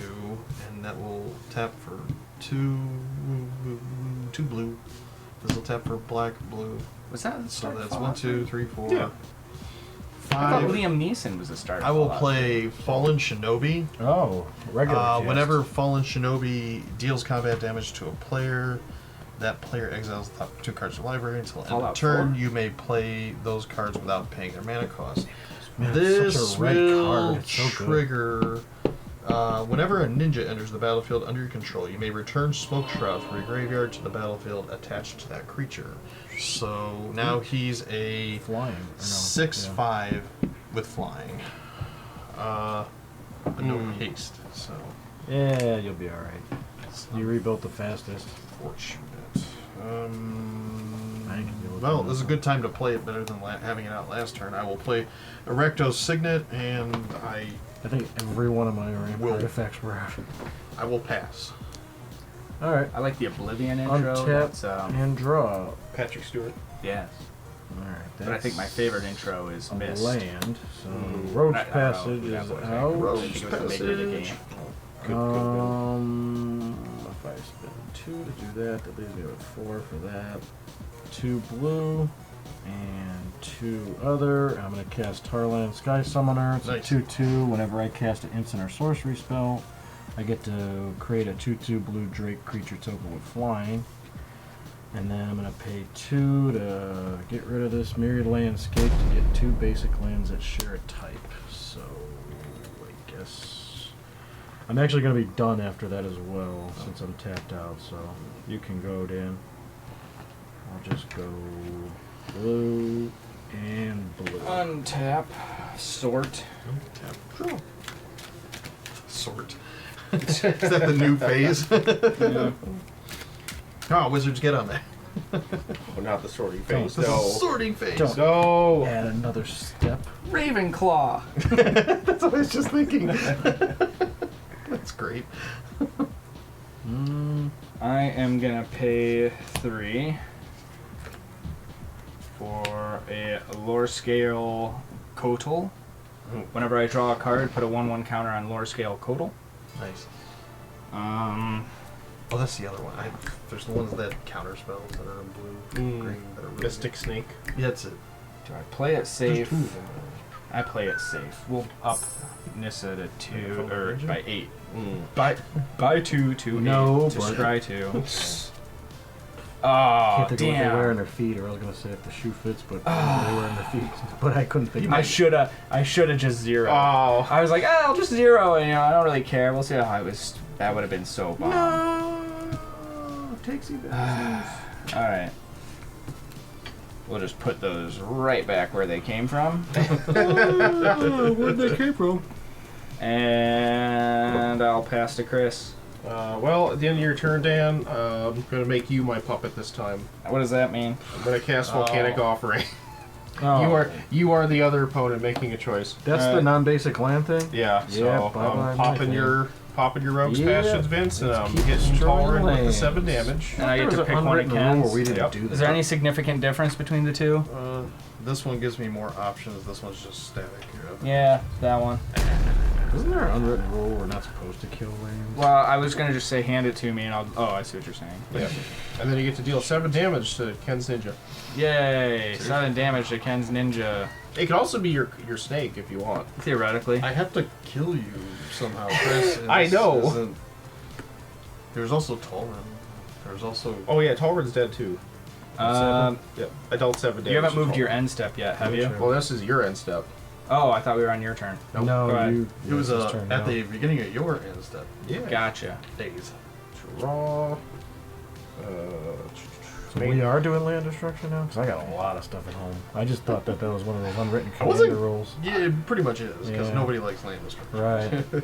and that will tap for 2 blue. This will tap for black, blue. Was that the So start? that's Fallout 1, 2, 3, 4, Yeah. I thought 5. Liam Neeson was the start. I will play Fallen Shinobi. Oh, regular. cast. Whenever Fallen Shinobi deals combat damage to a player, that player exiles the top 2 cards of the library until end of Fallout turn. 4? You may play those cards without paying their mana cost. Man, it's This such a red will card. It's so good. trigger. Whenever a ninja enters the battlefield under your control, you may return Smoke Shroud from your graveyard to the battlefield attached to that creature. So now he's a Flying. or no, 6/5 with flying. But no haste, so Yeah, you'll be all right. You rebuilt the fastest. fortunate. I can deal with Well, that. this is a good time to play it better than having it out last turn. I will play Erecto's Signet, and I think every one of my Will. artifacts were out. will pass. All right. I like the Oblivion intro. Untap That's, and draw. Patrick Stewart. yes. All right. But I think my favorite intro is a Mist. land. So Mm. Roach I don't know Passage who that is was. out. I think it was the maker of the Passage. game. Good. If I spend 2 to do that, that leaves me with 4 for that. 2 blue and 2 other. I'm going to cast Tarland Sky Summoner. It's Nice. a 2/2. Whenever I cast an instant or sorcery spell, I get to create a 2/2 blue Drake creature token with flying. And then I'm going to pay 2 to get rid of this Myriad Landscape to get 2 basic lands that share a type. So I guess I'm actually going to be done after that as well since I'm tapped out. So you can go, Dan. I'll just go blue and blue. Untap. Sort. Tap. Draw. Sort. Is that the new phase? Yeah. Oh, wizards get on that. But not the sorting phase. This No. is sorting phase. Don't. No. Add another step. Ravenclaw. That's what I was just thinking. That's great. I am gonna pay 3 for a lore scale Kotal. Whenever I draw a card, put a 1/1 counter on lore scale Kotal. Nice. Um, Oh, that's the other one. There's the ones that counter spells that are in blue, green, that are really Mystic Snake. good. Yeah, that's it. do I play it There's safe? 2 of them. I play it safe. We'll up Nissa to 2 or by 8. Mm. By 2 to 8. No, To but- scry 2. Oh, Can't think of what they wear damn. on their feet, or I was gonna say if the shoe fits, but they wear on their feet. But I couldn't think. I shoulda just zeroed. Oh. I was like, I'll just zero, and I don't really care. We'll see how it was. That would have been so bomb. No, takes you back. All right. We'll just put those right back where they came from. Where'd they came from? And I'll pass to Chris. Well, at the end of your turn, Dan, I'm going to make you my puppet this time. What does that mean? I'm going to cast Volcanic Offering. Oh, You are the other opponent making a choice. That's the non-basic land thing. Yeah, so Yeah, bye-bye, popping my your rogue's Yeah. passions, Vince, and I'm Keep hitting destroying Tolerant with the lands. 7 damage. And I get to There was pick an one it unwritten rule can. where we didn't Yep. do that. Is there any significant difference between the two? This one gives me more options. This one's just static. Yeah, that one. Isn't there an unwritten rule we're not supposed to kill lands? Well, I was gonna just say hand it to me, and I'll. Oh, I see what you're saying. Yeah. And then you get to deal 7 damage to Ken's Ninja. Yay! 7 damage to Ken's Ninja. It could also be your snake if you want. Theoretically. I have to kill you somehow, Chris. and I this know. isn't- There's also Tolerant. There's also. Oh yeah, Tolerant's dead too. Yeah, I dealt 7 damage. You haven't to moved your Tolerant. end step yet, have you? Sure. Well, this is your end step. Oh, I thought we were on your turn. Nope. No, Go ahead. you. It was it's his turn at now. the beginning of your end step Yeah. Gotcha. days. Draw. So we are doing land destruction now? Because I got a lot of stuff at home. I just thought that was one of those unwritten I wasn't- commander rules. Yeah, it pretty much is because Yeah. nobody likes land destruction. Right.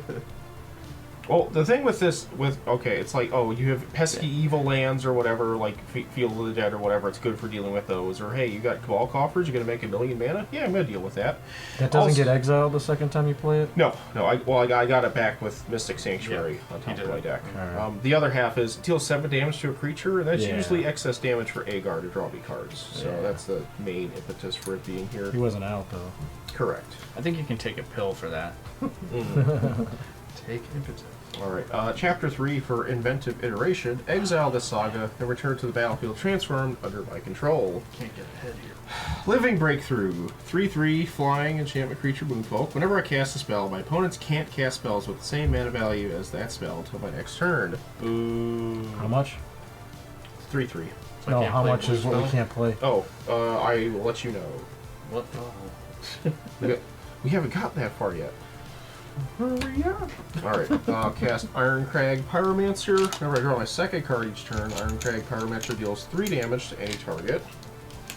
Well, the thing with this, okay, it's like, oh, you have pesky evil lands or whatever, like Field of the Dead or whatever. It's good for dealing with those. Or hey, you got Cabal Coffers. You're gonna make 1,000,000 mana. Yeah, I'm gonna deal with that. That doesn't Also- get exiled the second time you play it? No. I got it back with Mystic Sanctuary on top you of my did. deck. Alright. The other half is deal 7 damage to a creature, and that's Yeah. usually excess damage for Aegar to draw me cards. So Yeah. that's the main impetus for it being here. He wasn't out, though. Correct. I think you can take a pill for that. Take impetus. Alright, Chapter 3 for Inventive Iteration. Exile this saga and return to the battlefield transformed under my control. Can't get ahead here. Living Breakthrough. 3/3 flying enchantment creature moonfolk. Whenever I cast a spell, my opponents can't cast spells with the same mana value as that spell until my next turn. Boo. How much? 3/3. So I No, can't how play much blue is what we spell? can't play? Oh, I will let you know. What? Oh. We haven't gotten that far yet. Hurry up! Alright, I'll cast Iron Crag Pyromancer. Whenever I draw my second card each turn, Iron Crag Pyromancer deals 3 damage to any target.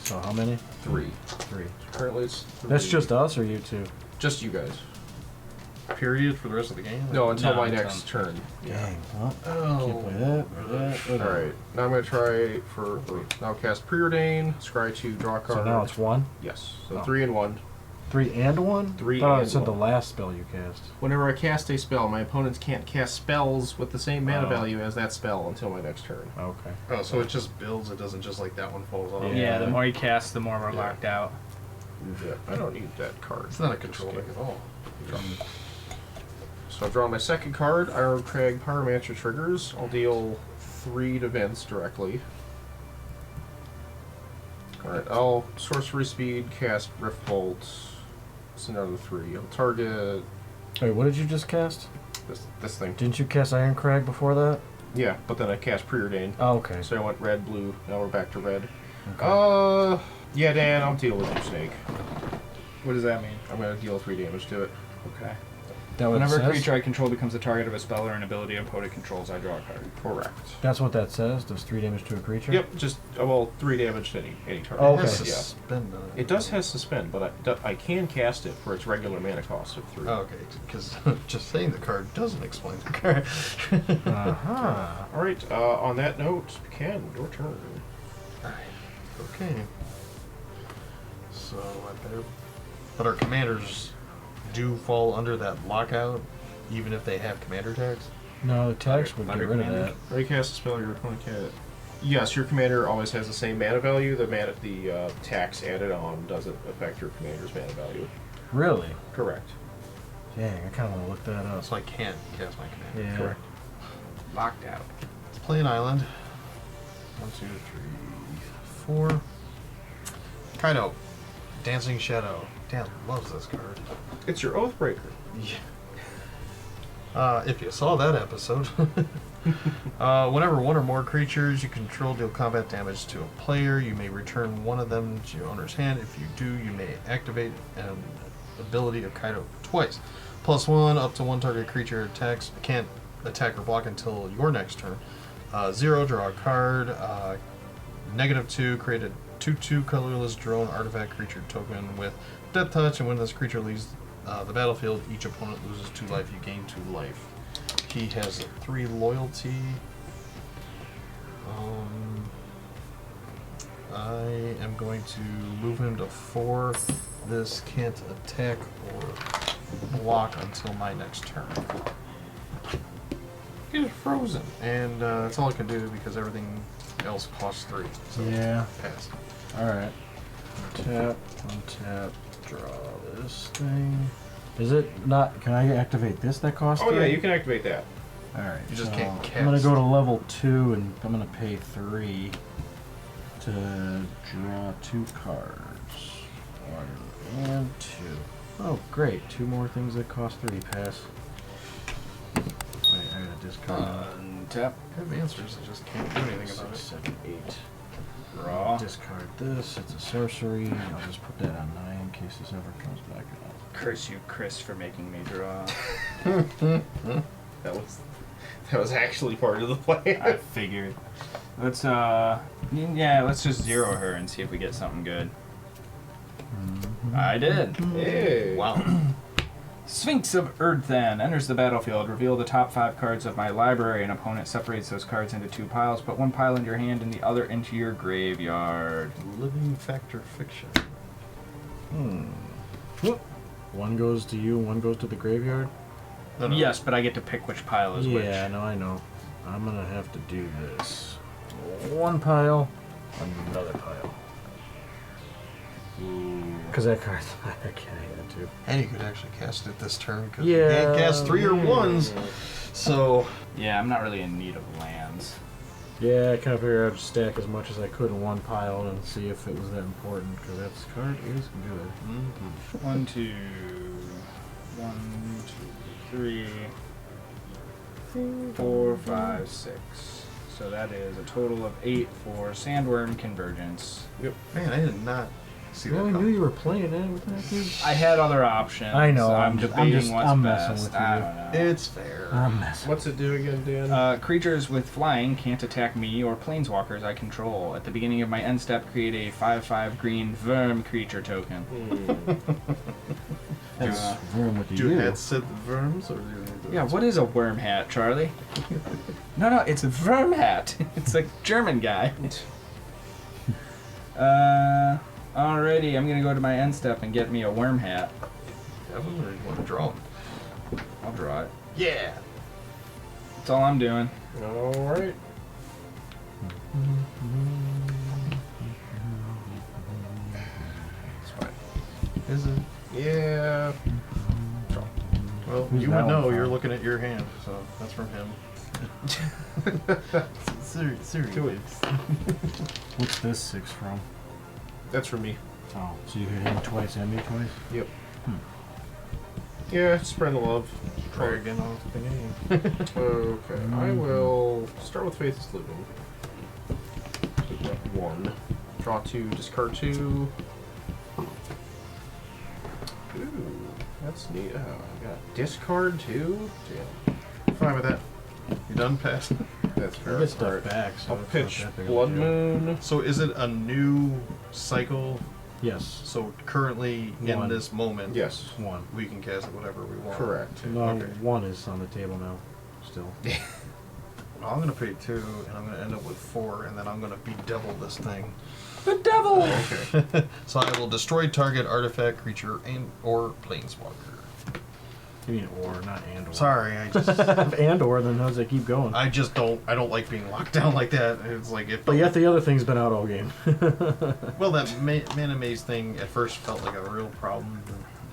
So how many? 3. 3. Currently it's 3. That's just us or you two? Just you guys. Period for the rest of the game? No, until No, my it's next turn. Dang. Well, Oh. can't play that or that or that. Alright, now I'm going to try for... Now cast Preordain, Scry 2, draw a card. So now it's 1? Yes, so Oh. 3 and 1. 3 and 1? 3 I and said the 1. last spell you cast. Whenever I cast a spell, my opponents can't cast spells with the same mana Oh. value as that spell until my next turn. Okay. Oh, so it just builds. It doesn't just like that one falls off. Yeah, the more you cast, the more we're Yeah. locked out. Yeah, I don't need that card. It's not a control deck at all. So I draw my second card, Iron Crag Pyromancer triggers. I'll deal 3 to Vince directly. Alright, I'll Sorcery Speed, cast Rift Bolt. It's another 3. I'll target Wait, what did you just cast? this thing. Didn't you cast Iron Crag before that? Yeah, but then I cast Preordain. Oh, okay. So I went red, blue, now we're back to red. Okay. Yeah, Dan, I'll deal with your snake. What does that mean? I'm gonna deal 3 damage to it. Okay. That what it Whenever a says? creature I control becomes the target of a spell or an ability an opponent controls, I draw a card. Correct. That's what that says? Does 3 damage to a creature? Yep, just, well, 3 damage to any target. Oh, It has okay. Yeah. suspend on It does have suspend, but I can cast it for its regular mana cost of 3. Oh, okay, because just saying the card doesn't explain the card. Uh-huh. Alright, on that note, Ken, your turn. Okay. So I better. But our commanders do fall under that lockout, even if they have commander tags. No, the tags would get Thunder rid of Commander? that. When you cast a spell, your opponent can. Yes, your commander always has the same mana value. The tax added on doesn't affect your commander's mana value. Really? Correct. Dang, I kind of want to look that up. So I can't cast my commander. Yeah. Correct. Locked out. Let's play an island. 1, 2, 3, 4. Kaido. Dancing Shadow. Dan loves this card. It's your Oathbreaker. If you saw that episode. Whenever one or more creatures you control deal combat damage to a player, you may return one of them to your owner's hand. If you do, you may activate an ability of Kaido twice. +1, up to one target creature attacks can't attack or block until your next turn. 0, draw a card. -2, create a 2/2 colorless drone artifact creature token with Death Touch, and when this creature leaves the battlefield, each opponent loses 2 life. You gain 2 life. He has a 3 loyalty. I am going to move him to 4. This can't attack or block until my next turn. He's frozen, and that's all I can do because everything else costs 3. So Yeah. pass. Alright. Tap, untap, draw this thing. Is it not... Can I activate this that costs Oh 3? yeah, you can activate that. Alright. You just can't I'm gonna cast. go to level 2 and I'm gonna pay 3 to draw 2 cards. 1 and 2. Oh, great. 2 more things that cost 3. Pass. Wait, I gotta discard. Tap. I have answers, I just can't do anything about 6, it. 7, 8. Draw. Discard this. It's a sorcery. I'll just put that on 9 in case this ever comes back up. Curse you, Chris, for making me draw. That was actually part of the plan. I figured. Let's let's just 0 her and see if we get something good. I did. Hey. Wow. Sphinx of Erdthan enters the battlefield. Reveal the top 5 cards of my library. An opponent separates those cards into 2 piles. Put 1 pile in your hand and the other into your graveyard. Living Factor Fiction. One goes to you, one goes to the graveyard? No, no. Yes, but I get to pick which pile is which. Yeah, no, I know. I'm gonna have to do this. 1 pile, another pile. Because that card's I had to. And you could actually cast it this turn because Yeah. you can't cast 3 or 1s. So Yeah, I'm not really in need of lands. Yeah, I kind of figured I'd stack as much as I could in 1 pile and see if it was that important, because that card is good. 1, 2, 1, 2, 3, 4, 5, 6. So that is a total of 8 for Sandworm Convergence. man, I did not see Well, that. I coming. knew you were playing it. What the heck is- I had other options. I know, I'm I'm debating just- what's I'm messing best. with you. I don't know. It's fair. I'm messing. What's it do again, Dan? Creatures with flying can't attack me or planeswalkers I control. At the beginning of my end step, create a 5/5 green Verm creature token. That's room with Do you. hats sit worms or do they do Yeah, what is a worm hat, Charlie? No, it's a Verm hat. It's a German guy. Alrighty, I'm gonna go to my end step and get me a worm hat. Evan, or you want to draw 'em? I'll draw it. Yeah. That's all I'm doing. Alright. Is it? Yeah. Well, Who's you that would one know. from? You're looking at your hand, so that's from him. Seriously. What's this 6 from? That's for me. Oh, so you hit him twice and me twice? Yep. Yeah, spread the love. Try again off the game. Okay, I will start with Faithless Living. Pick up 1. Draw 2, discard 2. Ooh, that's neat. Oh, I got discard 2? Damn. Fine with that. You done, pass? That's I fair. get stuff back, so I'll it's pitch not that big of a Blood deal. Moon. So is it a new cycle? Yes. So currently, in One. this moment, Yes. 1. we can cast it whatever we want. Correct. No, Okay. 1 is on the table now. Still. Well, I'm gonna pay 2, and I'm gonna end up with 4, and then I'm gonna bedevil this thing. The devil! Okay. So I will destroy target artifact, creature, and or planeswalker. You mean or, not and or. Sorry, I just and or, then how's that keep going? I don't like being locked down like that. It's like if But yet the other thing's been out all game. well, that mana maze thing at first felt like a real problem.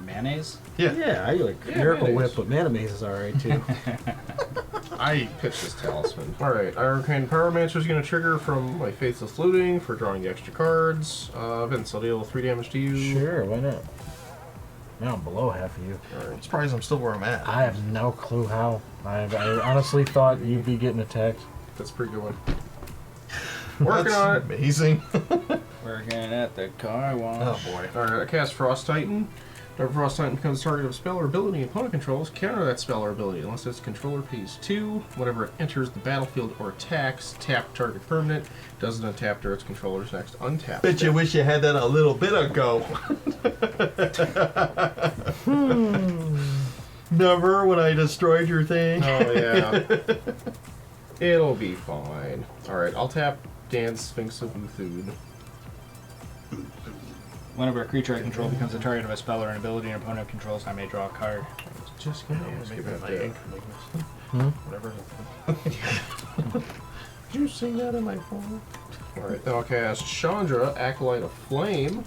Mayonnaise? Yeah, I like Yeah, Miracle mayonnaise. Whip, but Mayonnaise is alright too. I pitched this talisman. Alright, Arcane Pyromancer is going to trigger from my Faithless Looting for drawing the extra cards. Vince, I'll deal 3 damage to you. Sure, why not? Now I'm below half of you. I'm surprised I'm still where I'm at. I have no clue how. I honestly thought you'd be getting attacked. That's a pretty good one. Working That's on it. amazing. Working at the car wash. Oh boy. Alright, I cast Frost Titan. Whenever Frost Titan becomes the target of a spell or ability opponent controls, counter that spell or ability unless its controller pays 2. Whenever it enters the battlefield or attacks, tap target permanent. Doesn't untap during its controller's next untap. Bet you wish you had that a little bit ago. Remember when I destroyed your thing? Oh, yeah. It'll be fine. Alright, I'll tap Dan's Sphinx of Uthud. Whenever a creature I control becomes the target of a spell or an ability an opponent controls, I may draw a card. Just gonna ask Maybe about my that. ink weakness. Hmm? Whatever. Did you sing that in my phone? Alright, then I'll cast Chandra, Acolyte of Flame.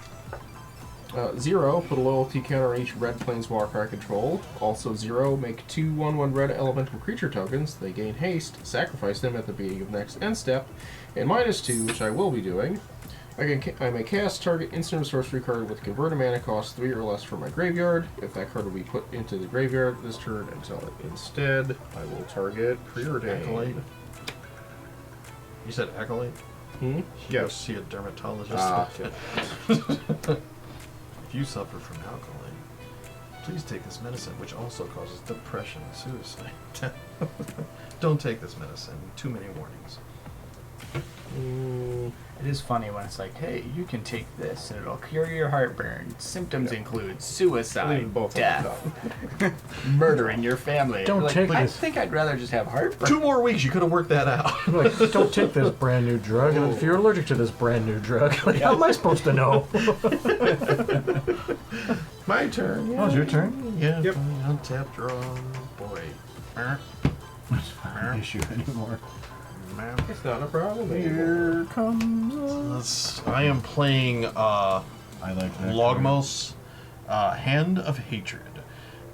0, put a loyalty counter on each red planeswalker I control. Also 0, make 2 1/1 red elemental creature tokens. They gain haste, sacrifice them at the beginning of next end step. And -2, which I will be doing. I may cast target instant or sorcery card with convert a mana cost 3 or less from my graveyard. If that card will be put into the graveyard this turn until it instead, I will target Preordained. Acolyte? You said acolyte? Hmm? You go see a dermatologist. Ah, If you suffer from alcohol, please take this medicine, which also causes depression and suicide. Don't take this medicine. Too many warnings. It is funny when it's like, hey, you can take this and it'll cure your heartburn. Symptoms include suicide, Leave both death, on the murdering your family. Don't Like, take I this. think I'd rather just have heartburn. 2 more weeks. You could have worked that out. Like, don't take this brand new drug, and if you're allergic to this brand new drug, like, how am I supposed to know? My turn. Yeah. Oh, it's your turn? Yeah. Yep. Untap draw. Boy. That's not an issue anymore. It's not a problem. Here comes I am playing I like that. Logmos, Hand of Hatred.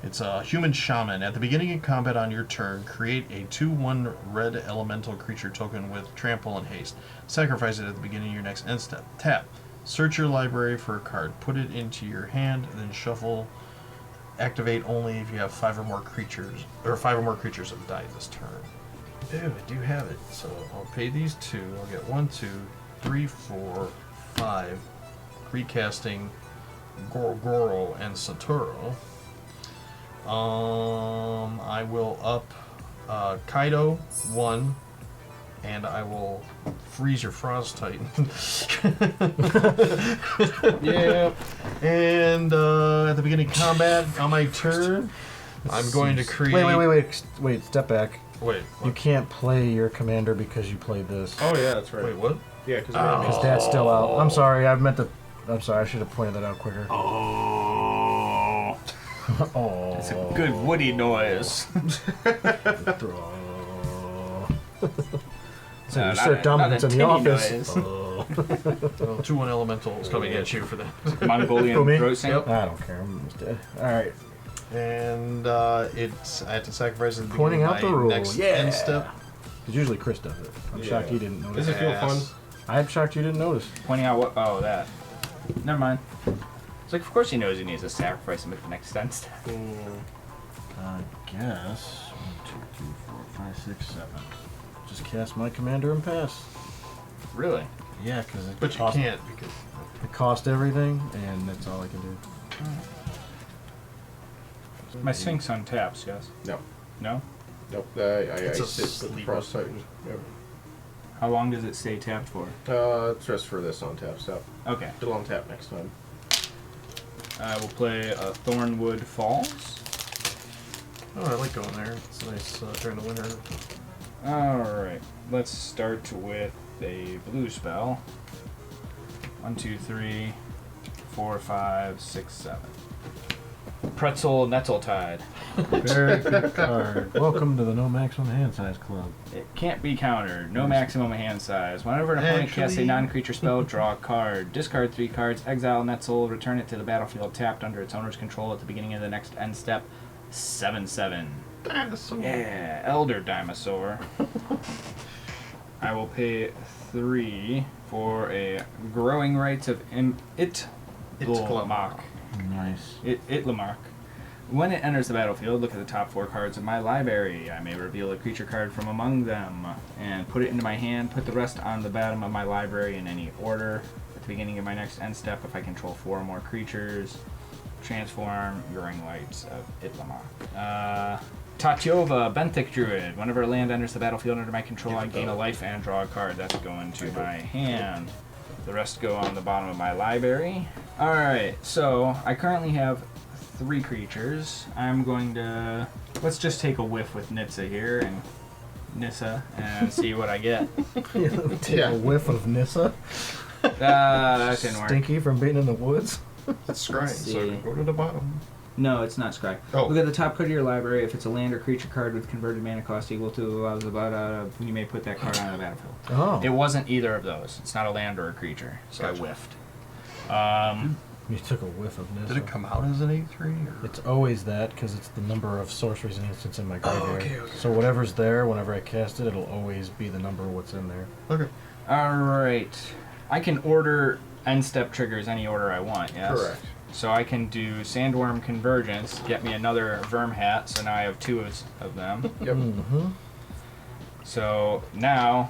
It's a human shaman. At the beginning of combat on your turn, create a 2/1 red elemental creature token with trample and haste. Sacrifice it at the beginning of your next end step. Tap. Search your library for a card. Put it into your hand, then shuffle. Activate only if you have 5 or more creatures, or 5 or more creatures have died this turn. Ew, I do have it. So I'll pay these 2. I'll get 1, 2, 3, 4, 5. Recasting Goro-Goro and Satoru. I will up Kaido 1, and I will freeze your Frost Titan. Yeah. And at the beginning of combat, on my turn, I'm going to create. Wait, step back. Wait. You can't play your commander because you played this. Oh, yeah, that's right. Wait, what? Yeah, because Because that's still out. I'm sorry, I should have pointed that out quicker. Oh, Oh. it's a good woody noise. So No, you not start a dominance in the tinny office. noise. Oh. Well, 2/1 elemental is coming at you for that. Mongolian Who, me? throat sing. I don't care. I'm almost dead. All right. And I have to sacrifice at the Pointing beginning out of the my rule. next Yeah. end step. Because usually Chris does it. I'm shocked he didn't notice. Does it feel Yes. fun? I'm shocked you didn't notice. Pointing out what? Oh, that. Never mind. It's like, of course he knows he needs to sacrifice him at the next end step. I guess 1, 2, 3, 4, 5, 6, 7. Just cast my commander and pass. Really? Yeah, because it, But you can't because it cost everything, and that's all I can do. My Sphinx untaps, yes? No. No? Nope. It's a I sit with the sleeper. Frost Titan. Yep. How long does it stay tapped for? It's just for this on tap step. Okay. It'll on tap next time. I will play Thornwood Falls. oh, I like going there. It's nice during the winter. Alright. Let's start with a blue spell. 1, 2, 3, 4, 5, 6, 7. Pretzel Netzeltide. Very good card. Welcome to the no maximum hand size club. It can't be countered. No maximum hand size. Whenever an opponent casts a Actually- non-creature spell, draw a card. Discard 3 cards. Exile Netzel. Return it to the battlefield tapped under its owner's control at the beginning of the next end step. 7/7. Dinosaur. Yeah, Elder Dinosaur. I will pay 3 for a Growing Rights of Itlamok. Nice. Itlamok. When it enters the battlefield, look at the top 4 cards of my library. I may reveal a creature card from among them and put it into my hand. Put the rest on the bottom of my library in any order. At the beginning of my next end step, if I control 4 or more creatures, transform Growing Lights of Itlamok. Tatyova, Benthic Druid. Whenever a land enters the battlefield under my control, I gain a life and draw a card. That's going to my hand. The rest go on the bottom of my library. Alright, so I currently have 3 creatures. I'm going to... Let's just take a whiff with Nissa here and see what I get. Take a whiff of Nissa. That didn't work. Stinky from being in the woods. It's scrying, so see. go to the bottom. No, it's not Scry. Oh. Look at the top card of your library. If it's a land or creature card with converted mana cost equal to you may put that card on the battlefield. Oh. It wasn't either of those. It's not a land or a creature, so Gotcha. I whiffed. You took a whiff of Nissa. Did it come out as an 8/3? Or? It's always that because it's the number of sorceries and instants in my graveyard. okay. So whatever's there, whenever I cast it, it'll always be the number of what's in there. Okay. Alright. I can order end step triggers any order I want, yes? Correct. So I can do Sandworm Convergence, get me another Verm Hat, so now I have 2 of them. Yep. Mm-hmm. So now,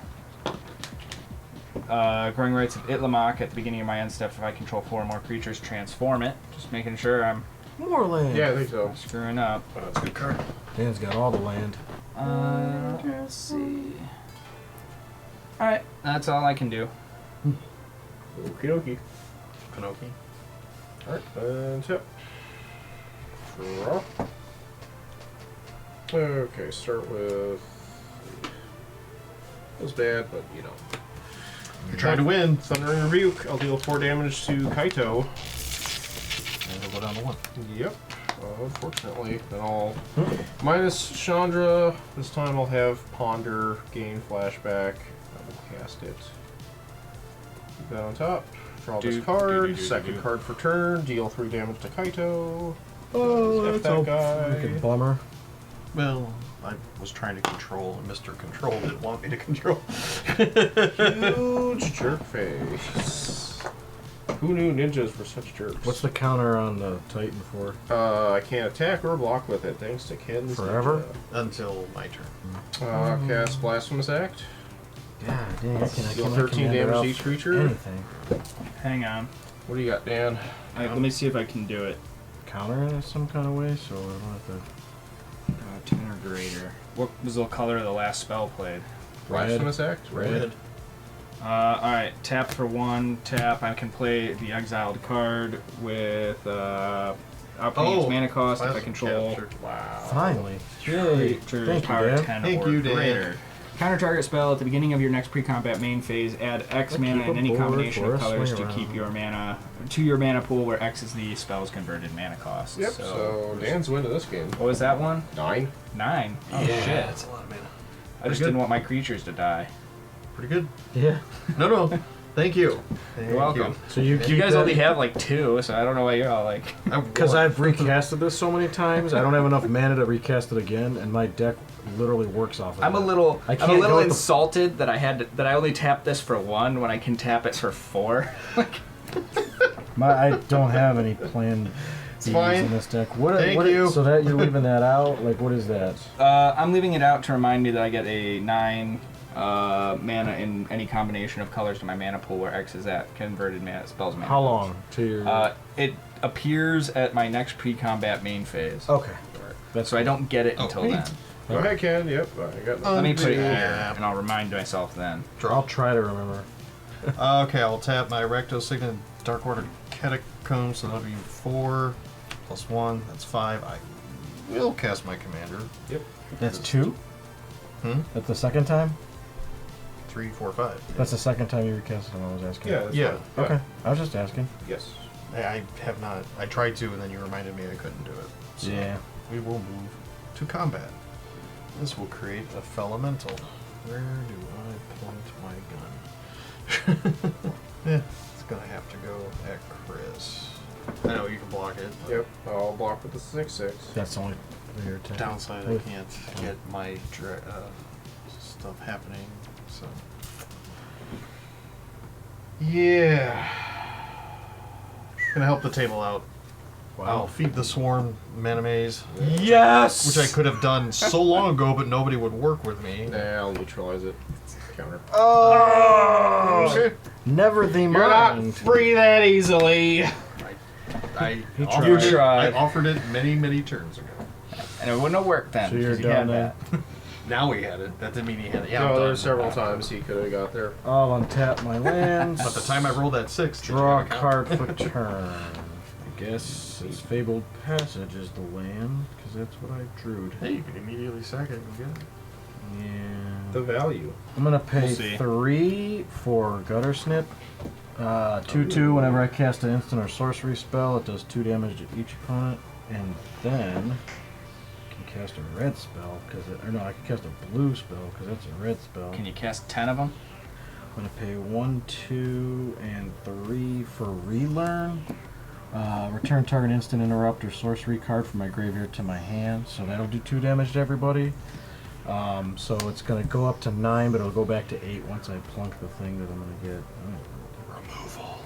Growing Rights of Itlamok at the beginning of my end step, if I control 4 or more creatures, transform it. Just making sure I'm More land. Yeah, I think so. screwing up. Oh, that's a good card. Dan's got all the land. Let's see. Alright, that's all I can do. Okie dokie. Pinoki. Alright, tip. Draw. Okay, start with. It was bad, but you know. You're trying to win. Thundering Rebuke. I'll deal 4 damage to Kaito. And it'll go down to 1. Yep. Unfortunately, then I'll minus Chandra. This time I'll have Ponder, gain flashback. I will cast it. Keep that on top. Draw this card. Second card for turn. Deal 3 damage to Kaito. Oh, F that guy. Fucking bummer. Well, I was trying to control, and Mr. Control didn't want me to control. Huge jerk face. Who knew ninjas were such jerks? What's the counter on the Titan for? I can't attack or block with it thanks to Ken's Forever? Until my turn. Cast Blasphemous Act. God dang, I Deal can't 13 damage to each creature. Anything. Hang on. What do you got, Dan? Let me see if I can do it. Counter it in some kind of way, so I don't have to. 10 or greater. What was the color of the last spell played? Blasphemous Act? Red. Alright, tap for 1, tap. I can play the exiled card with outputting its mana cost if I Plasma control captured. Wow. Finally. creatures Thank you, power Dan. 10 Thank or you, Dan. greater. Counter target spell at the beginning of your next pre-combat main phase. Add X I'll mana keep a in any board combination for of a colors swing to keep around. your mana to your mana pool, where X is the spell's converted mana cost. Yep, so Dan's winning this game. What was that one? 9. 9. Oh Yeah, shit! that's a lot of mana. I just good. didn't want my creatures to die. Pretty good. Yeah. No. Thank you. Thank You're welcome. So you You guys only have like 2, so I don't know why you're all like. Because I've recasted this so many times, I don't have enough mana to recast it again, and my deck literally works off of I'm it. a little go with the- insulted that that I only tapped this for 1 when I can tap it for 4. Like, I don't have any planned Bs fine. in this deck. What? Thank what you. So that you're leaving that out? Like, what is that? I'm leaving it out to remind me that I get a 9 mana in any combination of colors to my mana pool, where X is at converted mana spells mana. How long to your? It appears at my next pre-combat main phase. Okay. So I don't get it until then. Go ahead, Ken. Yep, I got nothing. Let me put it Yeah. here, and I'll remind myself then. I'll try to remember. Okay, I'll tap my Recto Signet Dark Order Catacomb, so that'll be 4 plus 1. That's 5. I will cast my commander. Yep. That's 2. That's the second time. 3, 4, 5. That's the second time you recasted them. I was asking. Yeah, that's Yeah. fine. Okay. I was just asking. Yes. I have not. I tried to, and then you reminded me I couldn't do it. So Yeah. we will move to combat. This will create a Felemental. Where do I point my gun? Yeah, it's gonna have to go at Chris. I know you can block it. But Yep, I'll block with the 6/6. That's only your attack. Downside, I can't get my stuff happening. So yeah, gonna help the table out. I'll feed the swarm mana maze, Yes! which I could have done so long ago, but nobody would work with me. Nah, I'll neutralize it. Counter. Oh! Never the You're not mind. free that easily. I You offered it, tried. I offered it many turns ago. And it wouldn't have worked then. So you're because he had done that. Now we had it. That didn't mean he had it. Yeah, I'm No, done. there's several times he could have got there. I'll untap my lands. But the time I rolled that 6, did you Draw a have a card counter? for turn. I guess it's Fabled Passage is the land, because that's what I drew. Hey, you can immediately sack it and get it. The Yeah. value. I'm gonna pay We'll see. 3 for Gutter Snip. 2/2. Whenever I cast an instant or sorcery spell, it does 2 damage to each opponent, and then I can cast a red spell or no, I can cast a blue spell because that's a red spell. Can you cast 10 of them? I'm gonna pay 1, 2, and 3 for Relearn. Return target instant interrupt or sorcery card from my graveyard to my hand, so that'll do 2 damage to everybody. So it's gonna go up to 9, but it'll go back to 8 once I plunk the thing that I'm gonna get. Removal.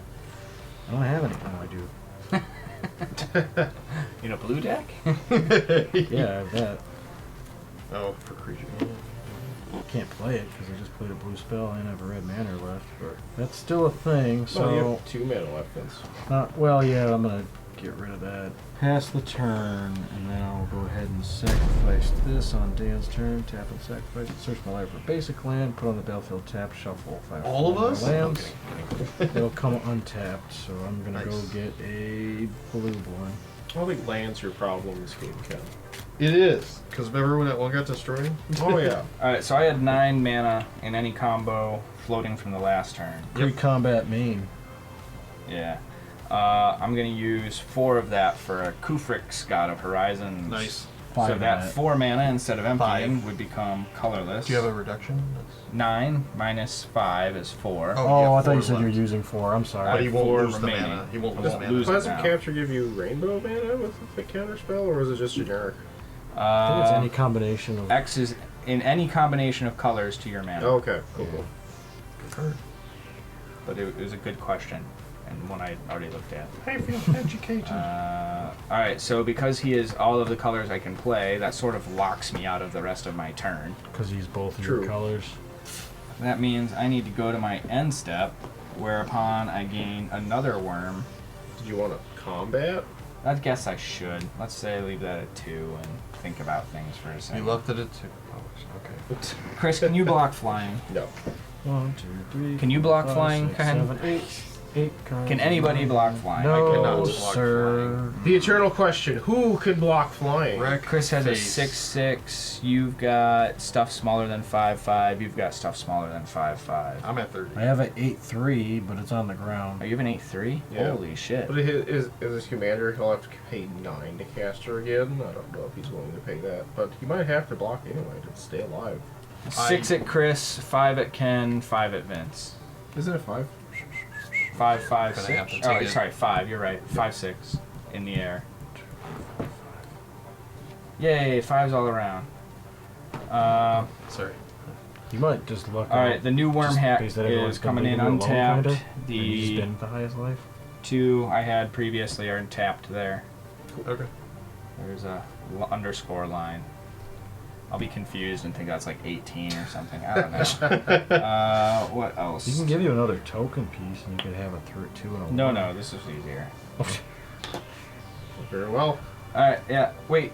I don't have any. Oh, I do. In a blue deck? Yeah, I have that. Oh, for creature. Can't play it because I just played a blue spell and have a red mana left, but that's still a thing. So you So, have 2 mana left then. well, yeah, I'm gonna get rid of that. Pass the turn, and then I'll go ahead and sacrifice this on Dan's turn. Tap and sacrifice. Search my library for basic land. Put on the battlefield. Tap. Shuffle 5. All of us? Lands. Okay. It'll come untapped, so I'm gonna go Nice. get a blue one. I don't think land's your problem in this game, Ken. It is. Because remember when that one got destroyed? Oh, yeah. Alright, so I had 9 mana in any combo floating from the last turn. Pre-combat main. Yeah. I'm going to use 4 of that for a Kufrix, God of Horizons. Nice. 5 So of that 4 mana, instead of emptying, 5. would become colorless. Do you have a reduction? 9 minus 5 is 4. Oh, Oh, yeah, I thought you 4 said you were left. using 4. I'm But sorry. he won't 4 lose the remaining. mana. He won't He lose won't mana. lose it. Does now. Capture give you rainbow mana with the counter spell, or is it just generic? I think it's any combination of. X is in any combination of colors to your mana. Oh, okay, cool. Good card. But it was a good question, and one I already looked at. I feel educated. Alright, so because he is all of the colors I can play, that sort of locks me out of the rest of my turn. Because he's both of True. your colors. That means I need to go to my end step, whereupon I gain another worm. Did you want to combat? I guess I should. Let's say I leave that at 2 and think about things for a You second. left it at 2. Oh, okay. Chris, can you block flying? No. 1, 2, 3. Can you block 5, flying, 6, Ken? 7, 8. 8 cards. Can anybody block flying? I No, cannot block sir. The eternal question: who can block flying? Wreck Chris has a face. 6/6. You've got stuff smaller than 5/5. You've got stuff smaller than 5/5. I'm at 30. I have an 8/3, but it's on the ground. Are you have an 8/3? Yeah. Holy shit. But is his commander? He'll have to pay 9 to cast her again. I don't know if he's willing to pay that, but he might have to block anyway to stay alive. 6 at Chris, 5 at Ken, 5 at Vince. Isn't it 5? 5, 5, Gonna 6. have to Oh, take it. sorry, 5. You're right. 5, 6 in the air. Yay, 5s all around. Sorry. You might just look. All right, the new worm Just hack base that everyone's is gonna coming leave in you alone, untapped. kinda, and you The spend the highest life. 2 I had previously are tapped there. Okay. There's a underscore line. I'll be confused and think that's like 18 or something. I don't know. What else? You can give you another token piece, and you could have a 2 and a 1. No, this is easier. Very well. Alright, yeah, wait.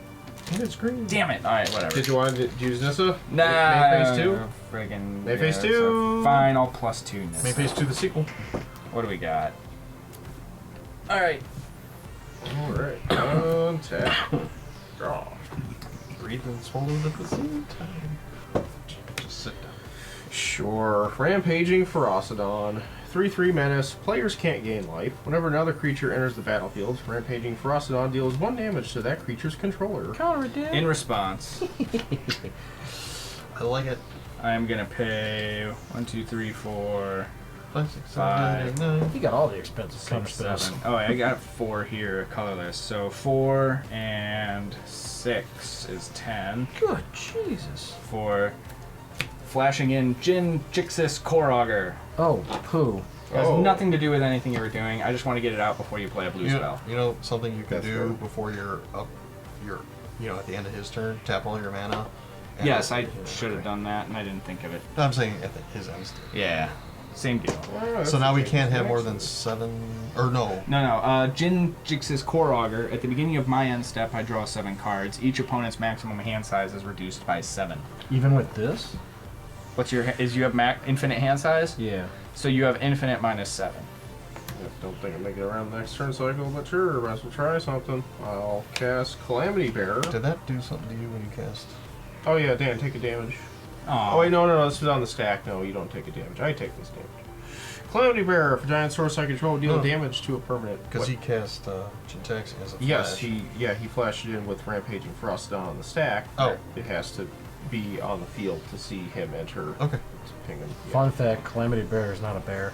And it's green. Damn it. Alright, whatever. Did you want to use Nissa? Nah. Main phase 2? Friggin' Main phase so 2. Fine, I'll +2 this. Main phase 2, the sequel. What do we got? Alright. Alright. Untap. Draw. Breathe and swallow at the same time. Just sit down. Sure. Rampaging Ferocidon. 3/3 menace. Players can't gain life. Whenever another creature enters the battlefield, rampaging Ferocodon deals 1 damage to that creature's controller. Counter it, dude. In response, I like it. I am gonna pay 1, 2, 3, 4, 5, 6, 7, 5. 8, 9. You got all the expensive counter 6, spells. 7. Oh, I got 4 here, colorless. So 4 and 6 is 10. Good Jesus. For flashing in Jin Jixis Core-Auger. Oh, poo. It has Oh. nothing to do with anything you were doing. I just want to get it out before you play a blue spell. You know something you can That's do right. before you're up, at the end of his turn, tap all your mana. and- Yes, I should have done that, and I didn't think of it. I'm saying at his end. Yeah, same deal. So now we can't have more than 7, or no. No. Jin Jixis Core-Auger. At the beginning of my end step, I draw 7 cards. Each opponent's maximum hand size is reduced by 7. Even with this? What's your? Is you have infinite hand size? Yeah. So you have infinite minus 7. Don't think I'll make it around the next turn cycle, but sure, might as well try something. I'll cast Calamity Bearer. Did that do something to you when you cast? Oh yeah, Dan, take a damage. Oh wait, no, this is on the stack. No, you don't take a damage. I take this damage. Calamity Bearer, for giant source I control, deal No. damage to a permanent. Because he cast Jintex as a flash. Yes, he flashed it in with Rampaging Ferocodon on the stack. Oh. It has to be on the field to see him enter. Okay. To ping him. Yeah. Fun fact, Calamity Bear is not a bear.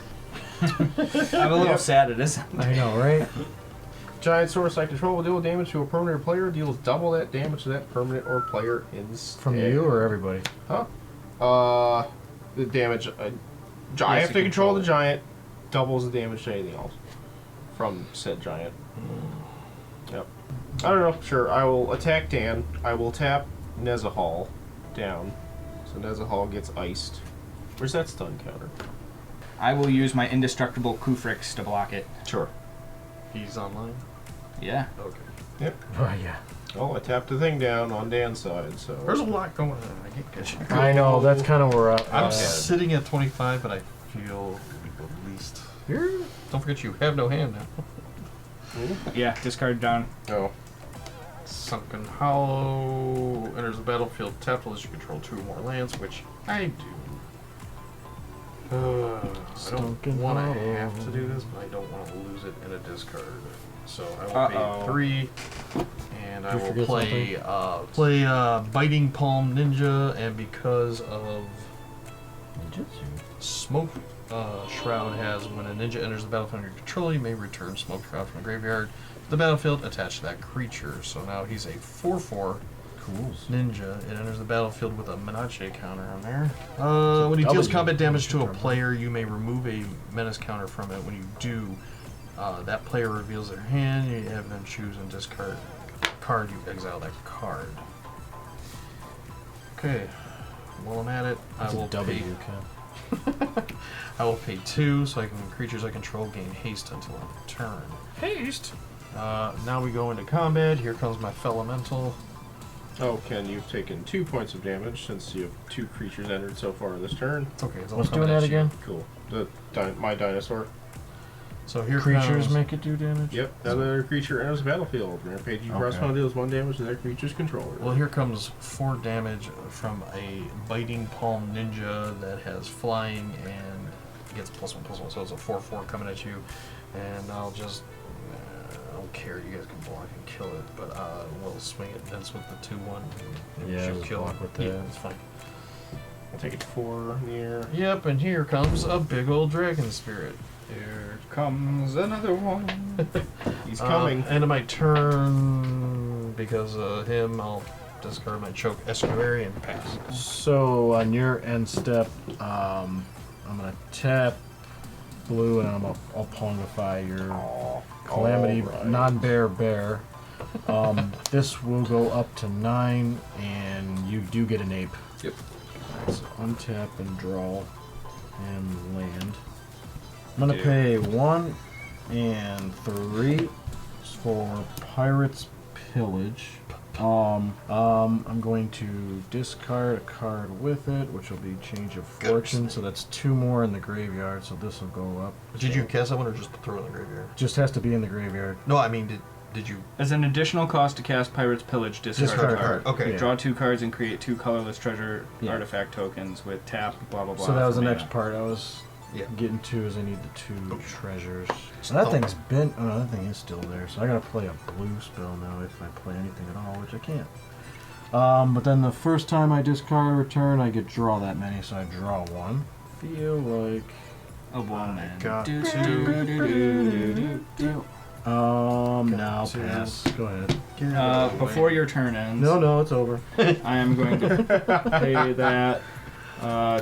I'm a little sad it isn't. I know, right? Giant source I control will deal damage to a permanent or player. Deals double that damage to that permanent or player instead. From you or everybody? Huh? The damage. I Yes, have to you control control the it. giant. Doubles the damage to anything else from said giant. Yep. I don't know. Sure. I will attack Dan. I will tap Nezahal down. So Nezahal gets iced. Where's that stun counter? I will use my indestructible Kufrix to block it. Sure. He's online? Yeah. Okay. Yep. Oh, yeah. Oh, I tapped the thing down on Dan's side. So There's a lot going on. I can't catch you. I know, that's kind of where I'm sitting at 25, but I feel at least. Don't forget you have no hand now. Yeah, discard down. Oh. Sunken Hollow enters the battlefield tapped unless you control 2 or more lands, which I do. I don't Sunken want to Hollow. have to do this, but I don't want to lose it in a discard. So I will pay 3, and I Did you will forget play Biting Palm Ninja, and because of Smoke Shroud has when a ninja enters the battlefield under your control, you may return Smoke Shroud from the graveyard to the battlefield attached to that creature. So now he's a 4/4 ninja. It enters the battlefield with a Menace counter on there. When he deals W. combat damage to a player, you may remove a menace counter from it. When you do, that player reveals their hand. You have them choose and discard a card. You exile that card. Okay. While I'm at it, I will pay. I will pay 2, so creatures I control gain haste until end of turn. Haste. Now we go into combat. Here comes my Felemental. Oh, Ken, you've taken 2 points of damage since you have 2 creatures entered so far this turn. Okay, it's all What's coming doing that at you. again? Cool. My dinosaur. So here Creatures comes, make it do damage? Yep. Another creature enters the battlefield. Rampaging Ferocodon deals 1 damage to that creature's controller. Well, here comes 4 damage from a Biting Palm Ninja that has flying and gets +1/+1. So it's a 4/4 coming at you, and I'll just. I don't care. You guys can block and kill it, but we'll swing it. That's with the 2/1. Yeah, She'll just kill block it. with Yeah, that. it's fine. I'll take it 4 in the air. Yep, and here comes a big old dragon spirit. Here comes another one. He's coming. End of my turn, because of him, I'll discard my choke estuary and pass. So on your end step, I'm gonna tap blue, and I'll pongify your Calamity alright. non-bear bear. This will go up to 9, and you do get an ape. Yep. Alright, so untap and draw and land. I'm gonna pay 1 and 3 for Pirate's Pillage. I'm going to discard a card with it, which will be Change of Fortune. So that's 2 more in the graveyard. So this will go up. Did you cast that one or just throw it in the graveyard? Just has to be in the graveyard. No, I mean, did you? As an additional cost to cast Pirate's Pillage, discard Discard a a card. Okay. Yeah. Draw 2 cards and create 2 colorless treasure Yeah. artifact tokens with tap, blah blah blah. So that was for the mana. next part. I was Yeah. Getting 2 is I need the 2 treasures. So that thing's been. Oh, no, that thing is still there. So I gotta play a blue spell now if I play anything at all, which I can't. But then the first time I discard a return, I get draw that many, so I draw 1. Feel like. Oh, woman. got Do, two. do, do, do, do, do, do. Now two. pass. Go ahead. Before your turn ends, No, it's over. I am going to pay that.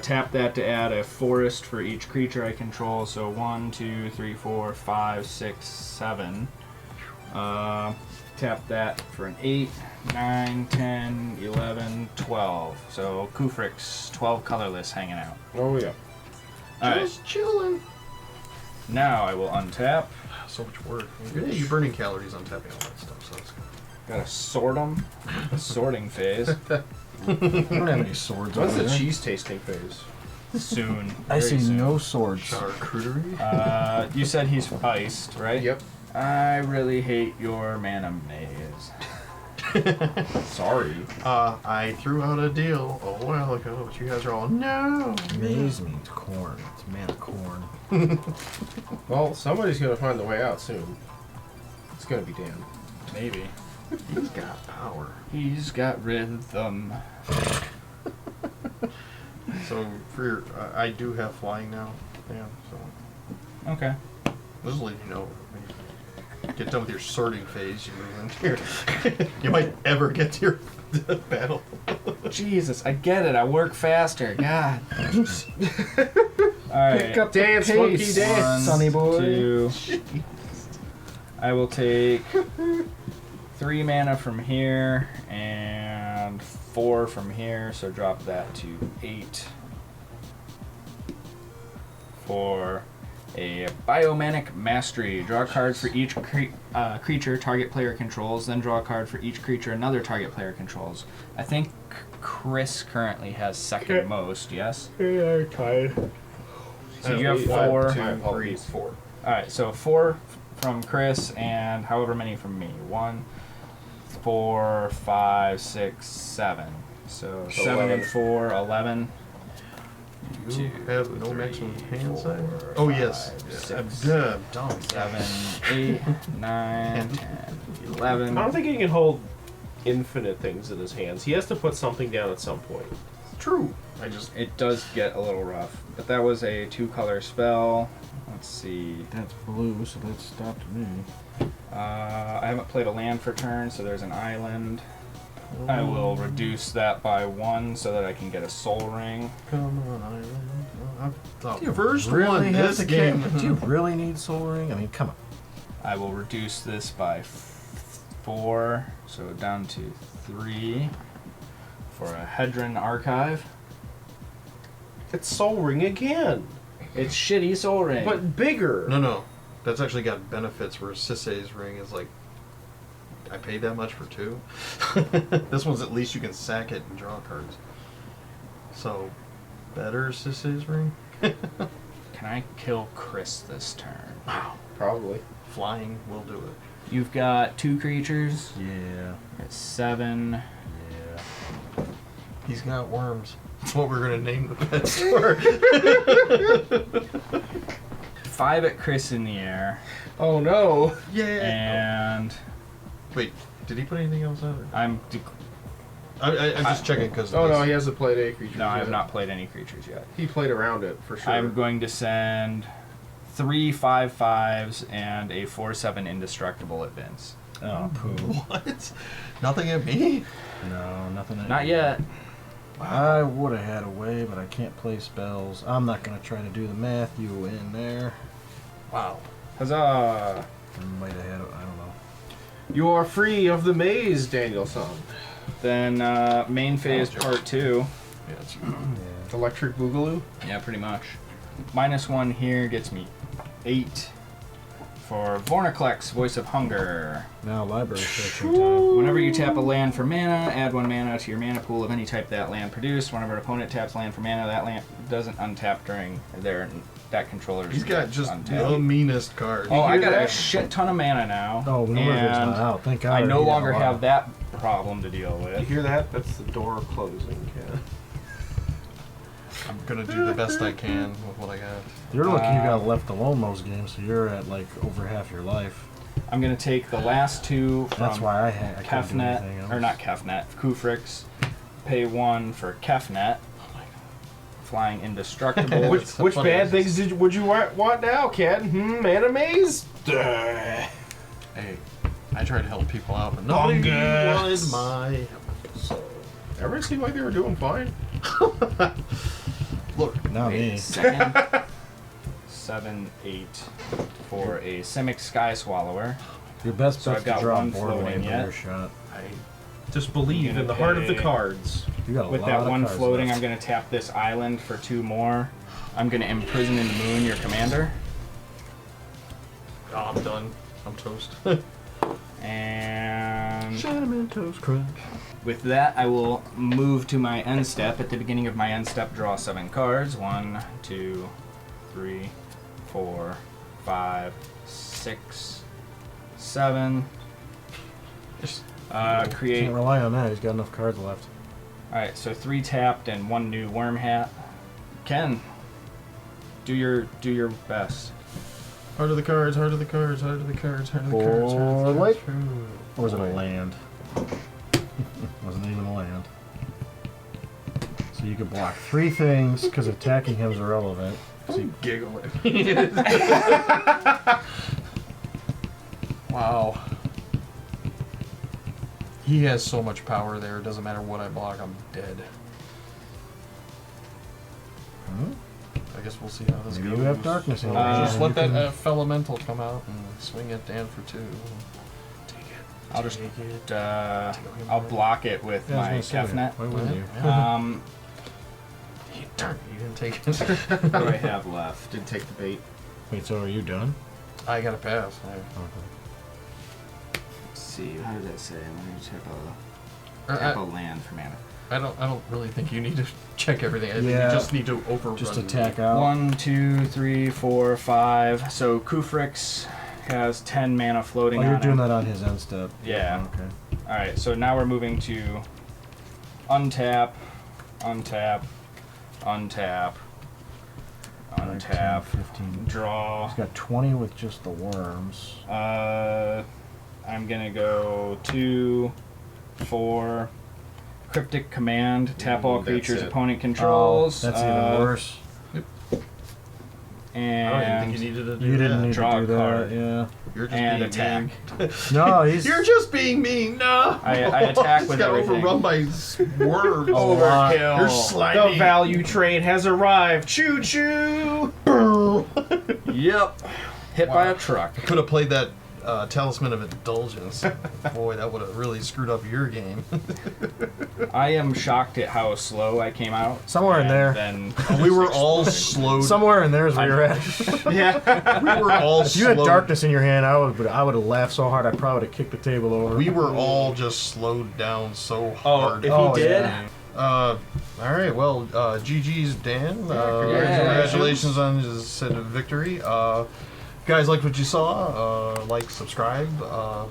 Tap that to add a forest for each creature I control. So 1, 2, 3, 4, 5, 6, 7. Tap that for an 8, 9, 10, 11, 12. So Kufrik's 12 colorless hanging out. Oh yeah. Alright, Just chilling. now I will untap. So much work. Yeah, you're burning calories on tapping all that stuff, so that's good. Gotta sort them. Sorting phase. I don't have any swords. When's over the there. cheese tasting phase? Soon. I Very see soon. no swords. Charcuterie? You said he's iced, right? Yep. I really hate your mana maze. Sorry. I threw out a deal a while ago, but you guys are all, no. Maize means corn. It's mana corn. Well, somebody's gonna find the way out soon. It's gonna be Dan. Maybe. He's got power. He's got rhythm. So, for your, I do have flying now. Yeah, so. Okay. Just to let you know, when you get done with your sorting phase, you move into your. You might ever get to your battle. Jesus, I get it. I work faster. God. Alright. Pick up Dance, the monkey, pace, dance. sonny boy. 2. I will take 3 mana from here and 4 from here, so drop that to 8 for a Biomanic Mastery. Draw a card for each creature target player controls, then draw a card for each creature another target player controls. I think Chris currently has second most, yes? Yeah, tied. So you have 4. 2, 3, 4. Alright, so 4 from Chris and however many from me. 1, 4, 5, 6, 7. So 7 11. and 4, 11. You 2, have no 3, maximum hand 4, size? Oh, 5, yes. 6, Dumb. 7, 8, 9, 10, 11. I don't think he can hold infinite things in his hands. He has to put something down at some point. True. I just. It does get a little rough, but that was a 2-color spell. Let's see. That's blue, so that stopped me. I haven't played a land for turn, so there's an island. I will reduce that by 1 so that I can get a soul ring. Come on, Island. I'm the Do you first really one have this to game. Do you really need Soul Ring? I mean, come on. I will reduce this by 4, so down to 3 for a Hedron Archive. It's Soul Ring again, It's shitty soul ring. but bigger. No. That's actually got benefits where Sisei's ring is like, I paid that much for 2. This one's at least you can sack it and draw cards. So, better Sisei's ring? Can I kill Chris this turn? Wow. Probably. Flying will do it. You've got 2 creatures. Yeah. It's 7. Yeah. He's got worms. That's what we're going to name the pet store. 5 at Chris in the air. Oh no. Yeah. And Wait, did he put anything else out? Or? I'm I'm just checking because. Oh no, he hasn't played a creature. no, I have not played any creatures yet. He played around it for sure. I'm going to send 3 5/5s and a 4/7 indestructible at Vince. Oh, poo. What? Nothing at me? No, nothing. Not yet. I would have had a way, but I can't play spells. I'm not going to try to do the math. You in there. Wow. Huzzah! I might have had, I don't know. You are free of the maze, Danielson. Then main phase Oh, part 2. Yeah, it's, Yeah. Electric Boogaloo. Yeah, pretty much. -1 here gets me 8 for Vornaclex, Voice of Hunger. Now library searching time. Whenever you tap a land for mana, add 1 mana to your mana pool of any type that land produced. Whenever an opponent taps land for mana, that land doesn't untap during that controller's he's got just untap. the meanest card. Oh, I hear got a that? shit ton of mana now. Oh, no wonder it's and not out. Thank God. I no need longer a lot. have that problem to deal You with. hear that? That's the door closing, Ken. I'm gonna do the best I can with what I got. You're lucky you got left alone most games, so you're at like over half your life. I'm gonna take the last two from That's why I couldn't do anything Kefnet, else. or not Kefnet, Kufrix. Pay 1 for Kefnet. Flying indestructible. Which bad things would you want now, Ken? Animes? Hey, I try to help people out, but nobody wanted my help. So Everyone seemed like they were doing fine. look, Not Wait me. a second. 7, 8 for a simic sky swallower. Your best So bet's I've to got draw one board floating away yet. your shot. Just believe Gonna in the heart of the pay- cards. You got a With lot that of one cards floating, left. I'm going to tap this island for 2 more. I'm going to imprison in the moon your commander. oh, I'm done. I'm toast. And Cinnamon toast crunch. with that, I will move to my end step. At the beginning of my end step, draw 7 cards. 1, 2, 3, 4, 5, 6, 7. Create. Can't rely on that. He's got enough cards left. Alright, so 3 tapped and 1 new worm hat. Ken, do your best. Heart of the cards, heart of the cards, heart of the cards, heart of the cards, heart of the Boy, cards. Or was it a land? Wasn't even a land. So you could block 3 things because attacking him is irrelevant. So you, Giggling. Wow. He has so much power there. It doesn't matter what I block, I'm dead. Hmm? I guess we'll see how this Maybe goes. you have darkness in your Just hand. let You that can- elemental come out and swing it Dan for 2. Take it. I'll just Take it. I'll block it with Yeah, I my was gonna say, Kefnet. why wouldn't you? Darn it, you didn't take it. What do I have left? Didn't take the bait. Wait, so are you done? I gotta pass. Okay. Let's see, how did that say? Let me tap a land for mana. I don't really think you need to check everything. I think Yeah. you just need to overrun. Just me. attack out. 1, 2, 3, 4, 5. So Kufrix has 10 mana floating Oh, on you're doing him. that on his end step. Yeah. Okay. Alright, so now we're moving to untap, untap, untap, 10, untap, 15. draw. He's got 20 with just the worms. I'm gonna go 2, 4, cryptic command, tap all That's creatures it. opponent controls. Oh, that's even worse. I don't even think And you needed to do You didn't that. need Draw to a do that. card. Yeah. You're just and being attack. mean. No, he's. You're just being mean. No. I attack Just with got everything. overrun by worms. Overkill. You're slimy. The value train has arrived. Choo choo. Yep. Hit by a truck. Could have played that Talisman of Indulgence. Boy, that would have really screwed up your game. I am shocked at how slow I came out. Somewhere in there. Then We were all slowed. Somewhere in there is where you're at. Yeah. We were all If you had slowed. darkness in your hand, I would have laughed so hard I probably would have kicked the table over. We were all just slowed down so Oh, hard. if Oh, he did, yeah. All right. Well, GG's Dan. Congratulations on his said victory. Guys, liked what you saw? Like, subscribe.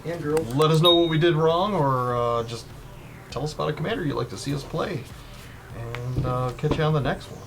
And girls. Let us know what we did wrong, or just tell us about a commander you'd like to see us play. And catch you on the next one.